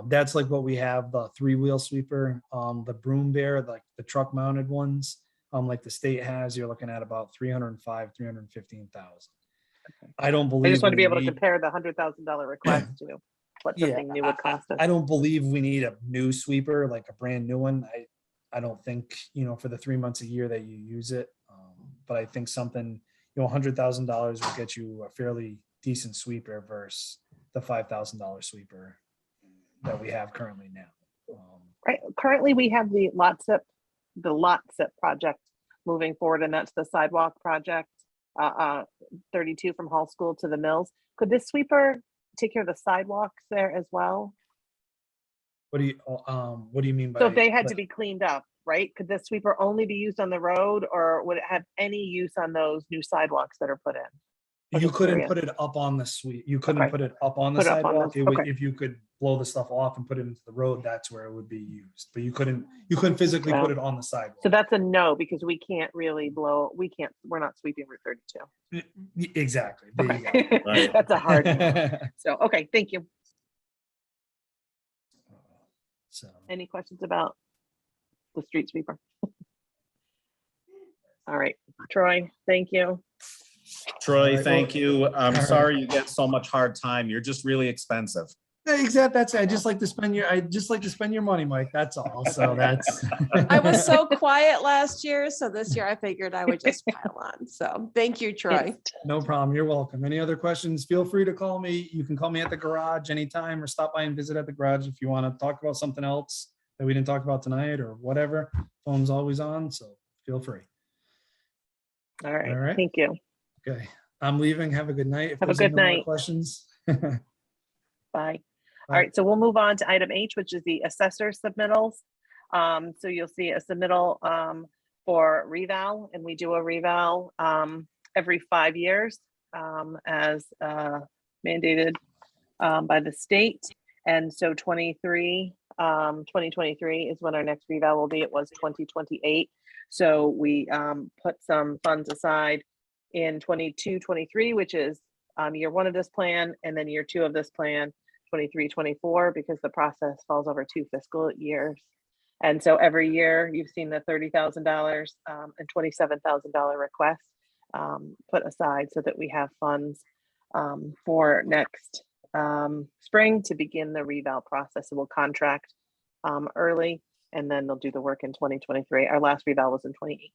That's like what we have, the 3-wheel sweeper, the broom bear, like the truck mounted ones, like the state has, you're looking at about 315,000. I don't believe. I just want to be we able to need- compare the $100,000 request to what Yeah, something new would cost us. I don't believe we need a new sweeper, like a brand new one. I don't think, for the 3 months a year that you use it. But I think something, $100,000 will get you a fairly decent sweeper versus the $5,000 sweeper that we have currently now. Right. Currently, we have the lot SIP project moving forward, and that's the sidewalk project, 32 from Hall School to the Mills. Could this sweeper take care of the sidewalks there as well? What do you mean by? So if they had to like- be cleaned up, right? Could this sweeper only be used on the road, or would it have any use on those new sidewalks that are put in? I'm You just couldn't curious. put it up on the suite. You couldn't Okay. put it up on the Put it up on the- sidewalk. It would, okay. if you could blow the stuff off and put it into the road, that's where it would be used. But you couldn't physically put Well, it on the sidewalk. So that's a no, because we can't really we're not sweeping Route 32. Exactly. There you go. Okay. Right. That's a hard no. So, okay, thank you. So, Any questions about the street sweeper? All right, Troy, thank you. Troy, Alright, thank you. I'm alright. sorry you get so much hard time. You're just really expensive. exactly. That's it. I just like to spend your money, Mike. That's all. So that's. I was so quiet last year, so this year I figured I would just pile on. So thank you, Troy. No problem. You're welcome. Any other questions? Feel free to call me. You can call me at the garage anytime or stop by and visit at the garage if you want to talk about something else that we didn't talk about tonight or whatever. Phone's always on, so feel free. All right, All right. thank you. Okay. I'm leaving. Have a good night. If Have a there's good no more night. Questions? Bye. Bye. All right, so we'll move on to item H, which is the assessor submittals. So you'll see a submittal for reval, and we do a reval every 5 years as mandated by the state. And so 2023 is when our next reval will be. It was 2028. So we put some funds aside in 22-23, which is year 1 of this plan, and then year 2 of this plan, 23-24, because the process falls over 2 fiscal years. And so every year you've seen the $30,000 and $27,000 request put aside so that we have funds for next spring to begin the reval process. So we'll contract early, and then they'll do the work in 2023. Our last reval was in 2018.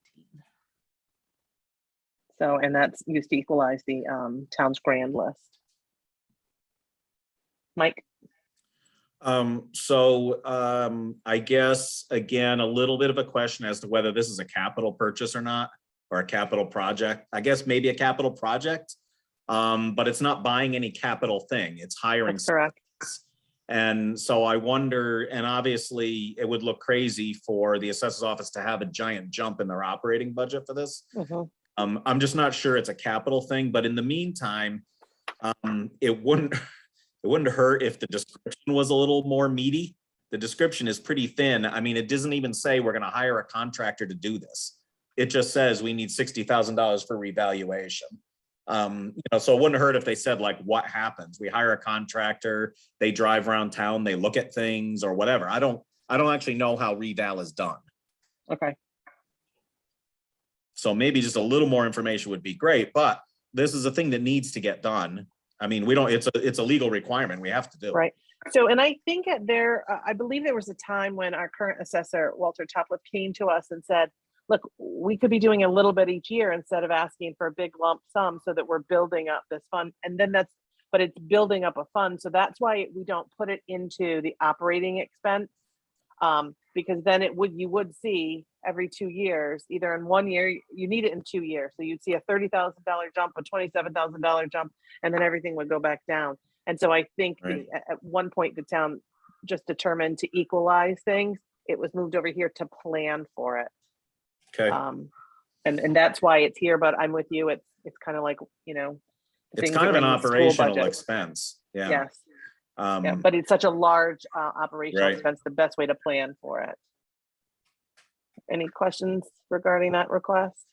So, and that's used to equalize the town's grand list. Mike? I guess, again, a little bit of a question as to whether this is a capital purchase or not, or a capital project. I guess maybe a capital project, but it's not buying any capital thing. It's hiring. That's correct. And so I wonder, and obviously it would look crazy for the assessor's office to have a giant jump in their operating budget for this. Mhm. I'm just not sure it's a capital thing, but in the meantime, it wouldn't hurt if the description was a little more meaty. The description is pretty thin. I mean, it doesn't even say we're gonna hire a contractor to do this. It just says we need $60,000 for revaluation. So it wouldn't hurt if they said like, what happens? We hire a contractor, they drive around town, they look at things or whatever. I don't actually know how reval is done. Okay, So maybe just a little more information would be great, but this is a thing that needs to get done. I mean, it's a legal requirement. We have to do it. right. So, and I think I believe there was a time when our current assessor, Walter Topliff, came to us and said, look, we could be doing a little bit each year instead of asking for a big lump sum so that we're building up this fund. And then but it's building up a fund. So that's why we don't put it into the operating expense. Because then you would see every 2 years, either in 1 year, you need it in 2 years. So you'd see a $30,000 jump, a $27,000 jump, and then everything would go back down. And so I think Right. at one point, the town just determined to equalize things. It was moved over here to plan for it. Okay. And that's why it's here, but I'm with you. It's kind of like, the It's things kind that of an are in the school operational budget. expense. Yeah. Yes, yeah, Um, but it's such a large operational Right. expense, the best way to plan for it. Any questions regarding that request?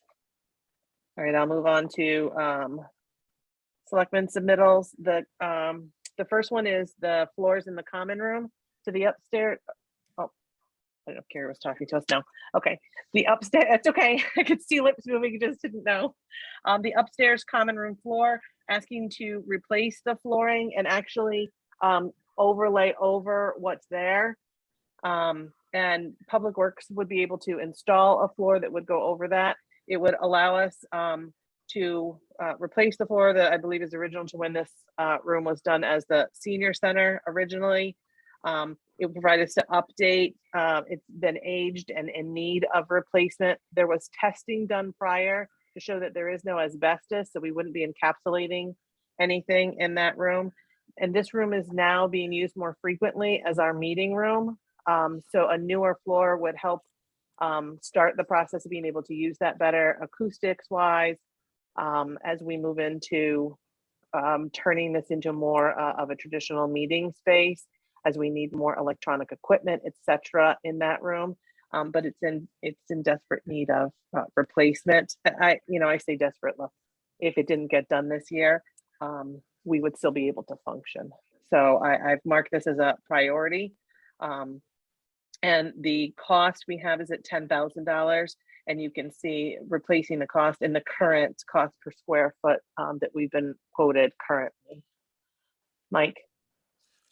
All right, I'll move on to selectmen submittals. The first one is the floors in the common room to the upstairs. Oh, I don't know if Carrie was talking to us now. Okay, the upstairs, it's okay. I could see lips moving, you just didn't know. The upstairs common room floor, asking to replace the flooring and actually overlay over what's there. And Public Works would be able to install a floor that would go over that. It would allow us to replace the floor that I believe is original to when this room was done as the senior center originally. It would provide us to update. It's been aged and in need of replacement. There was testing done prior to show that there is no asbestos, so we wouldn't be encapsulating anything in that room. And this room is now being used more frequently as our meeting room. So a newer floor would help start the process of being able to use that better acoustics wise as we move into turning this into more of a traditional meeting space, as we need more electronic equipment, etc. in that room. But it's in desperate need of replacement. I say desperate. Look, if it didn't get done this year, we would still be able to function. So I've marked this as a priority. And the cost we have is at $10,000. And you can see replacing the cost in the current cost per square foot that we've been quoted currently. Mike?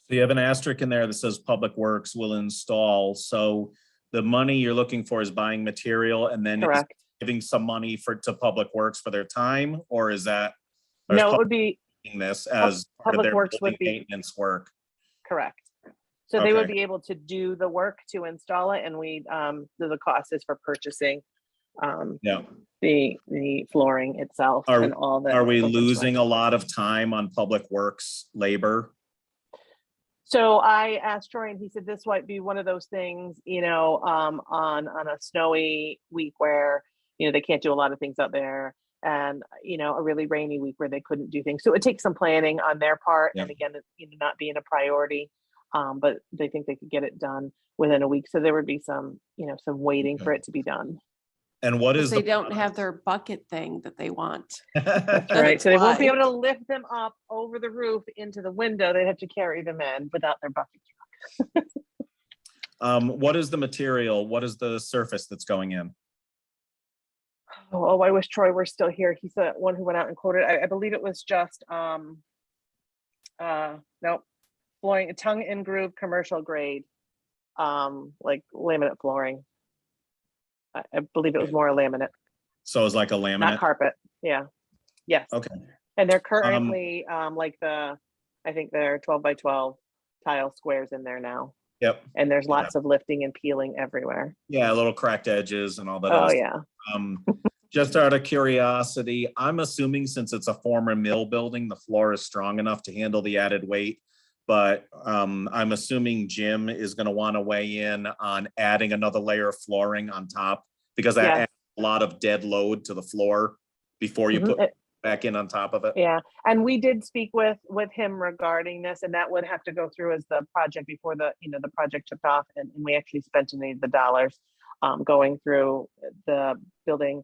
So you have an asterisk in there that says Public Works will install. So the money you're looking for is buying material and then is Correct. giving some money to Public Works for their time, or is that? or is No, it would be doing this as part of Public their Works would building be- maintenance work? correct. So they would Okay. be able to do the work to install it, and the cost is for purchasing Yeah. the flooring itself Are- and all the. Are we open losing source. a lot of time on Public Works labor? So I asked Troy, and he said this might be one of those things, on a snowy week where, they can't do a lot of things out there, and, a really rainy week where they couldn't do things. So it takes some planning on their part, Yeah. and again, not being a priority, but they think they could get it done within a week. So there would be some waiting for it to be done. And what is They the? don't have their bucket thing that they want. That's right. So they won't be why. able to lift them up over the roof into the window. They'd have to carry them in without their bucket truck. What is the material? What is the surface that's going in? Oh, I wish Troy were still here. He's the one who went out and quoted. I believe it was just nope, flooring, tongue and groove commercial grade, like laminate flooring. I believe it was more laminate, So it's like a not laminate? carpet. Yeah. Yes. Okay. And they're currently I think they're 12 by 12 tile squares in there now. Yep. And there's lots of lifting and peeling everywhere. Yeah, little cracked edges and all that. Oh, other yeah. Just out of curiosity, I'm assuming since it's a former mill building, the floor is strong enough to handle the added weight. But I'm assuming Jim is gonna wanna weigh in on adding another layer of flooring on top, because that Yes. adds a lot of dead load to the floor before you Mhm. put back in on top of it. Yeah, and we did speak with him regarding this, and that would have to go through as the project before the, you know, the project took off, and we actually spent any of the dollars going through the building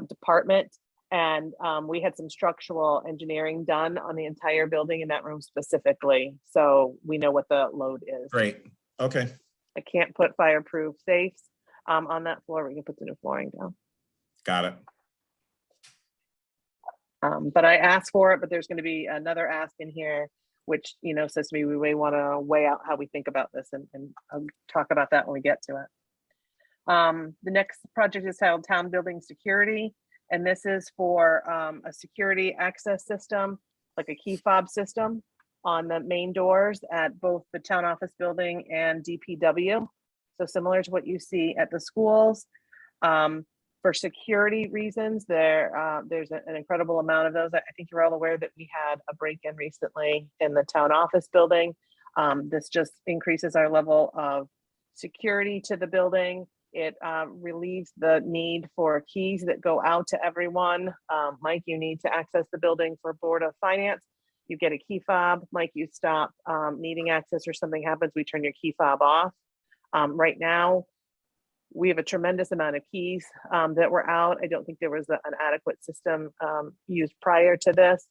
department. And we had some structural engineering done on the entire building in that room specifically, so we know what the load is. Great, okay, I can't put fireproof safes on that floor. We can put the new flooring down. got it. But I asked for it, but there's gonna be another ask in here, which, you know, says to me, we may wanna weigh out how we think about this, and I'll talk about that when we get to it. The next project is titled Town Building Security, and this is for a security access system, like a key fob system on the main doors at both the town office building and DPW. So similar to what you see at the schools. For security reasons, there's an incredible amount of those. I think you're all aware that we had a break-in recently in the town office building. This just increases our level of security to the building. It relieves the need for keys that go out to everyone. Mike, you need to access the building for Board of Finance. You get a key fob. Mike, you stop needing access or something happens, we turn your key fob off. Right now, we have a tremendous amount of keys that were out. I don't think there was an adequate system used prior to this.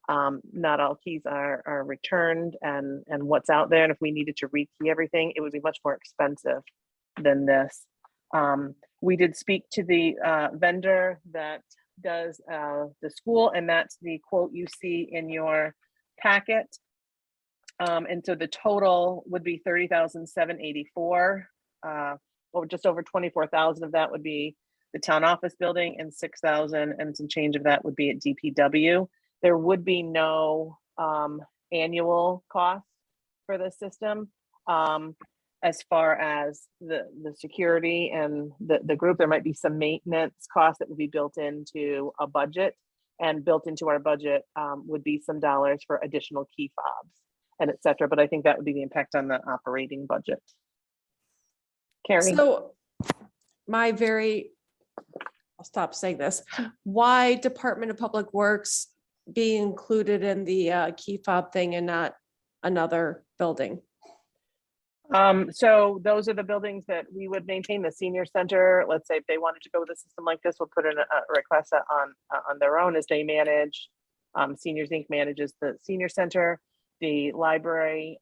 Not all keys are returned and what's out there. And if we needed to rekey everything, it would be much more expensive than this. We did speak to the vendor that does the school, and that's the quote you see in your packet. And so the total would be $30,784. Or just over 24,000 of that would be the town office building, and 6,000 and some change of that would be at DPW. There would be no annual cost for the system. As far as the security and the group, there might be some maintenance costs that would be built into a budget, and built into our budget would be some dollars for additional key fobs and et cetera. But I think that would be the impact on the operating budget. Carrie? So I'll stop saying this. Why Department of Public Works be included in the key fob thing and not another building? So those are the buildings that we would maintain. The senior center, let's say if they wanted to go with a system like this, we'll put in a request on their own as they manage. Seniors Inc. manages the senior center. The library,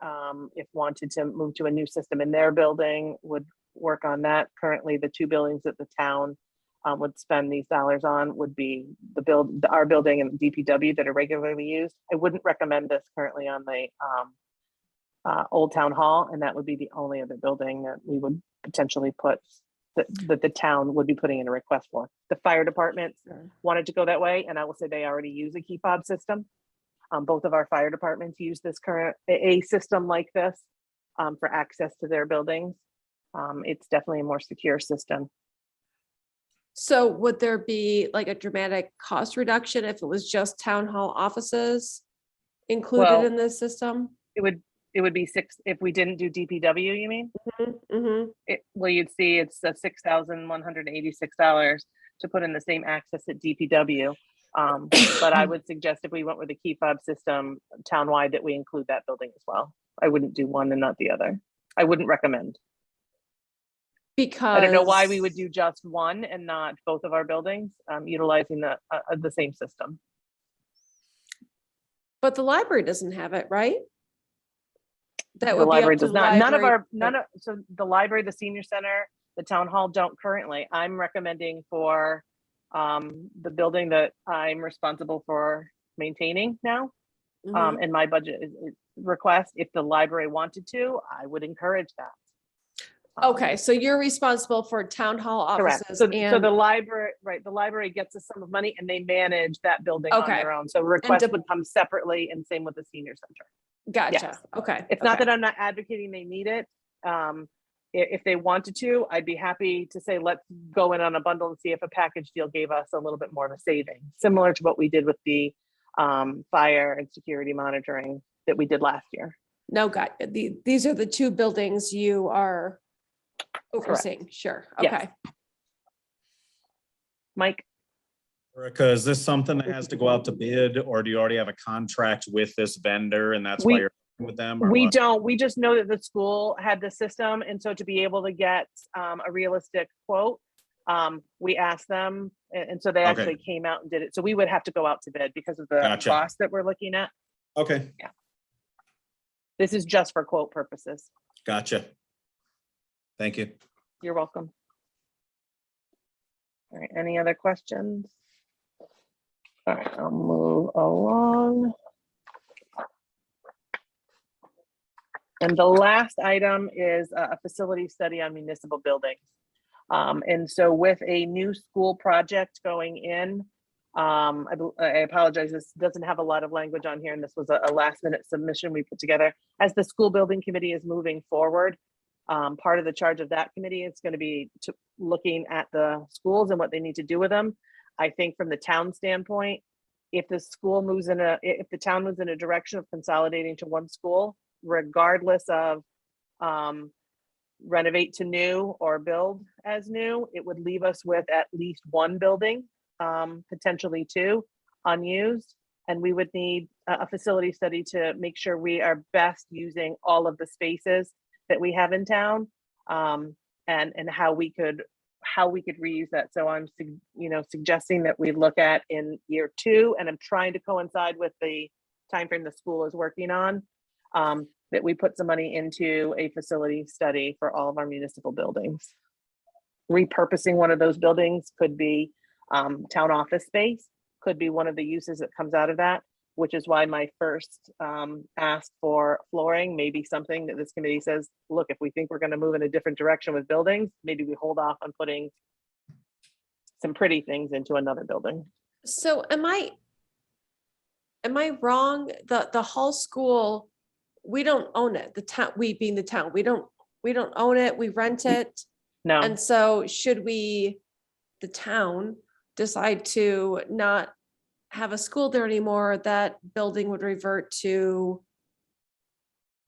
if wanted to move to a new system in their building, would work on that. Currently, the two buildings that the town would spend these dollars on would be our building and DPW that are regularly used. I wouldn't recommend this currently on the Old Town Hall, and that would be the only other building that we would potentially put that the town would be putting in a request for. The fire departments wanted to go that way, and I will say they already use a key fob system. Both of our fire departments use this a system like this for access to their buildings. It's definitely a more secure system. So would there be like a dramatic cost reduction if it was just town hall offices included Well, in this system? It would be six if we didn't do DPW, you mean? Mm-hmm. Well, you'd see it's $6,186 to put in the same access at DPW. But I would suggest if we went with a key fob system townwide that we include that building as well. I wouldn't do one and not the other. I wouldn't recommend. Because I don't know why we would do just one and not both of our buildings, utilizing the same system. But the library doesn't have it, right? That The would be up library to does the not. library. So the library, the senior center, the town hall don't currently. I'm recommending for the building that I'm responsible for maintaining now. Mhm. And my budget is request, if the library wanted to, I would encourage that. Okay, so you're responsible for town hall Correct. offices So and the library, right, the library gets a sum of money and they manage that building on Okay. their own. So requests dep- would come separately, and same with the senior center. gotcha. yes. Okay. It's not okay. that I'm not advocating they need it. If they wanted to, I'd be happy to say, let's go in on a bundle and see if a package deal gave us a little bit more of a saving, similar to what we did with the fire and security monitoring that we did last year. No, got, these are the two buildings you are overseeing, sure, Yes. okay. Mike? Erica, is this something that has to go out to bid, or do you already have a contract with this vendor and that's why We- you're working with them? Or We what? don't, we just know that the school had the system, and so to be able to get a realistic quote, we asked them, and so they Okay. actually came out and did it. So we would have to go out to bid because of the Gotcha. cost that we're looking at. Okay, This is just for quote purposes. gotcha. Thank you. You're welcome. All right, any other questions? All right, I'll move along. And the last item is a facility study on municipal buildings. And so with a new school project going in, I apologize, this doesn't have a lot of language on here, and this was a last minute submission we put together. As the school building committee is moving forward, part of the charge of that committee is going to be looking at the schools and what they need to do with them. I think from the town standpoint, if the town moves in a direction of consolidating to one school, regardless of renovate to new or build as new, it would leave us with at least one building, potentially two, unused. And we would need a facility study to make sure we are best using all of the spaces that we have in town, and how we could reuse that. So I'm suggesting that we look at in year 2, and I'm trying to coincide with the timeframe the school is working on, that we put some money into a facility study for all of our municipal buildings. Repurposing one of those buildings could be town office space, could be one of the uses that comes out of that, which is why my first ask for flooring may be something that this committee says, look, if we think we're going to move in a different direction with buildings, maybe we hold off on putting some pretty things into another building. So am I wrong? The Hall School, we don't own it. The town, we being the town, we don't own it. We rent it. No, And so should we, the town, decide to not have a school there anymore, that building would revert to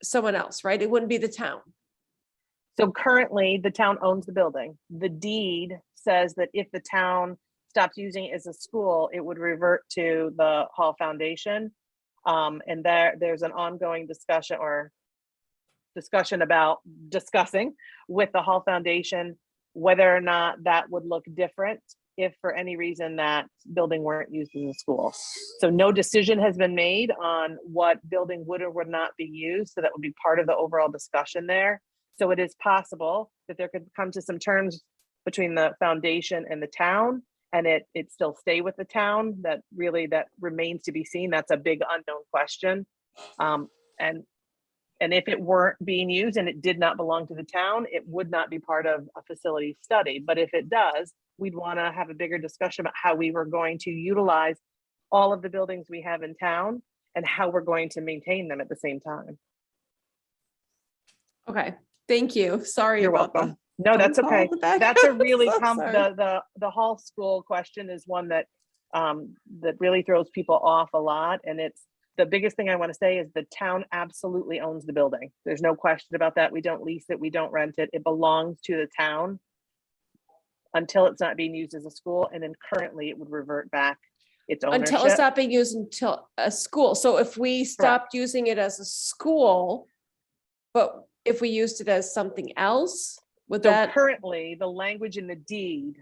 someone else, right? It wouldn't be the town. so currently the town owns the building. The deed says that if the town stops using it as a school, it would revert to the Hall Foundation. And there's an ongoing discussion about discussing with the Hall Foundation whether or not that would look different if for any reason that building weren't used as a school. So no decision has been made on what building would or would not be used. So that would be part of the overall discussion there. So it is possible that there could come to some terms between the foundation and the town, and it still stay with the town. That remains to be seen. That's a big unknown question. And if it weren't being used and it did not belong to the town, it would not be part of a facility study. But if it does, we'd want to have a bigger discussion about how we were going to utilize all of the buildings we have in town and how we're going to maintain them at the same time. Okay, thank you. Sorry You're about welcome. that. No, that's phone call okay. in the back. That's a really So sorry. the Hall School question is one that that really throws people off a lot. And it's the biggest thing I want to say is the town absolutely owns the building. There's no question about that. We don't lease it. We don't rent it. It belongs to the town until it's not being used as a school. And then currently it would revert back its ownership. Until it's not being used until a school. So if we stopped using it as a school, but if we used it as something else, would So that, currently, the language in the deed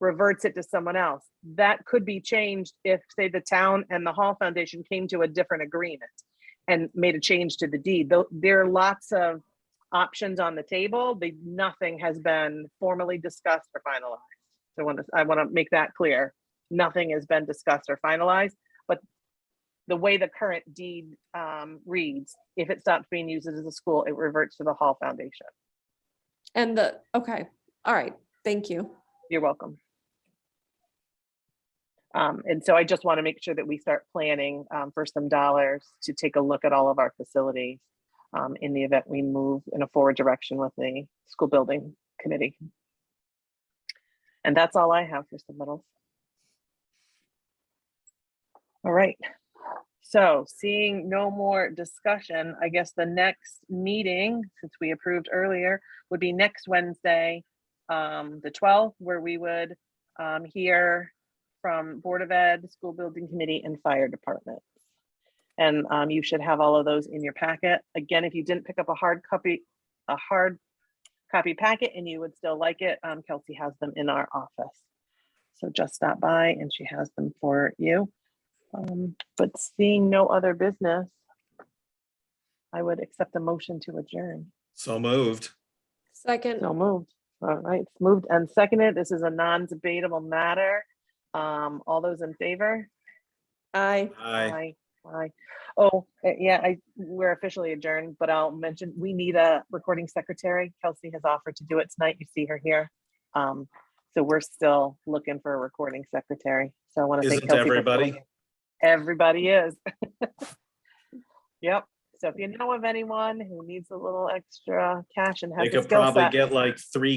reverts it to someone else. That could be changed if, say, the town and the Hall Foundation came to a different agreement and made a change to the deed. There are lots of options on the table. Nothing has been formally discussed or finalized. So I want to make that clear. Nothing has been discussed or finalized, but the way the current deed reads, if it stops being used as a school, it reverts to the Hall Foundation. and okay, all right, thank you. You're welcome. And so I just want to make sure that we start planning for some dollars to take a look at all of our facilities in the event we move in a forward direction with the school building committee. And that's all I have for submittals. All right. So seeing no more discussion, I guess the next meeting, since we approved earlier, would be next Wednesday, the 12th, where we would hear from Board of Ed, School Building Committee, and Fire Department. And you should have all of those in your packet. Again, if you didn't pick up a hard copy packet and you would still like it, Kelsey has them in our office. So just stop by and she has them for you. But seeing no other business, I would accept a motion to adjourn. So moved. Second, So moved. All right, it's moved and seconded. This is a non-debatable matter. All those in favor? aye. Aye. Aye. Oh, yeah, we're officially adjourned, but I'll mention, we need a recording secretary. Kelsey has offered to do it tonight. You see her here. So we're still looking for a recording secretary. So I want to thank Isn't Kelsey. for everybody? filling in. Everybody is. Yep. So if you know of anyone who needs a little extra cash and has They the could skill probably set. get like 3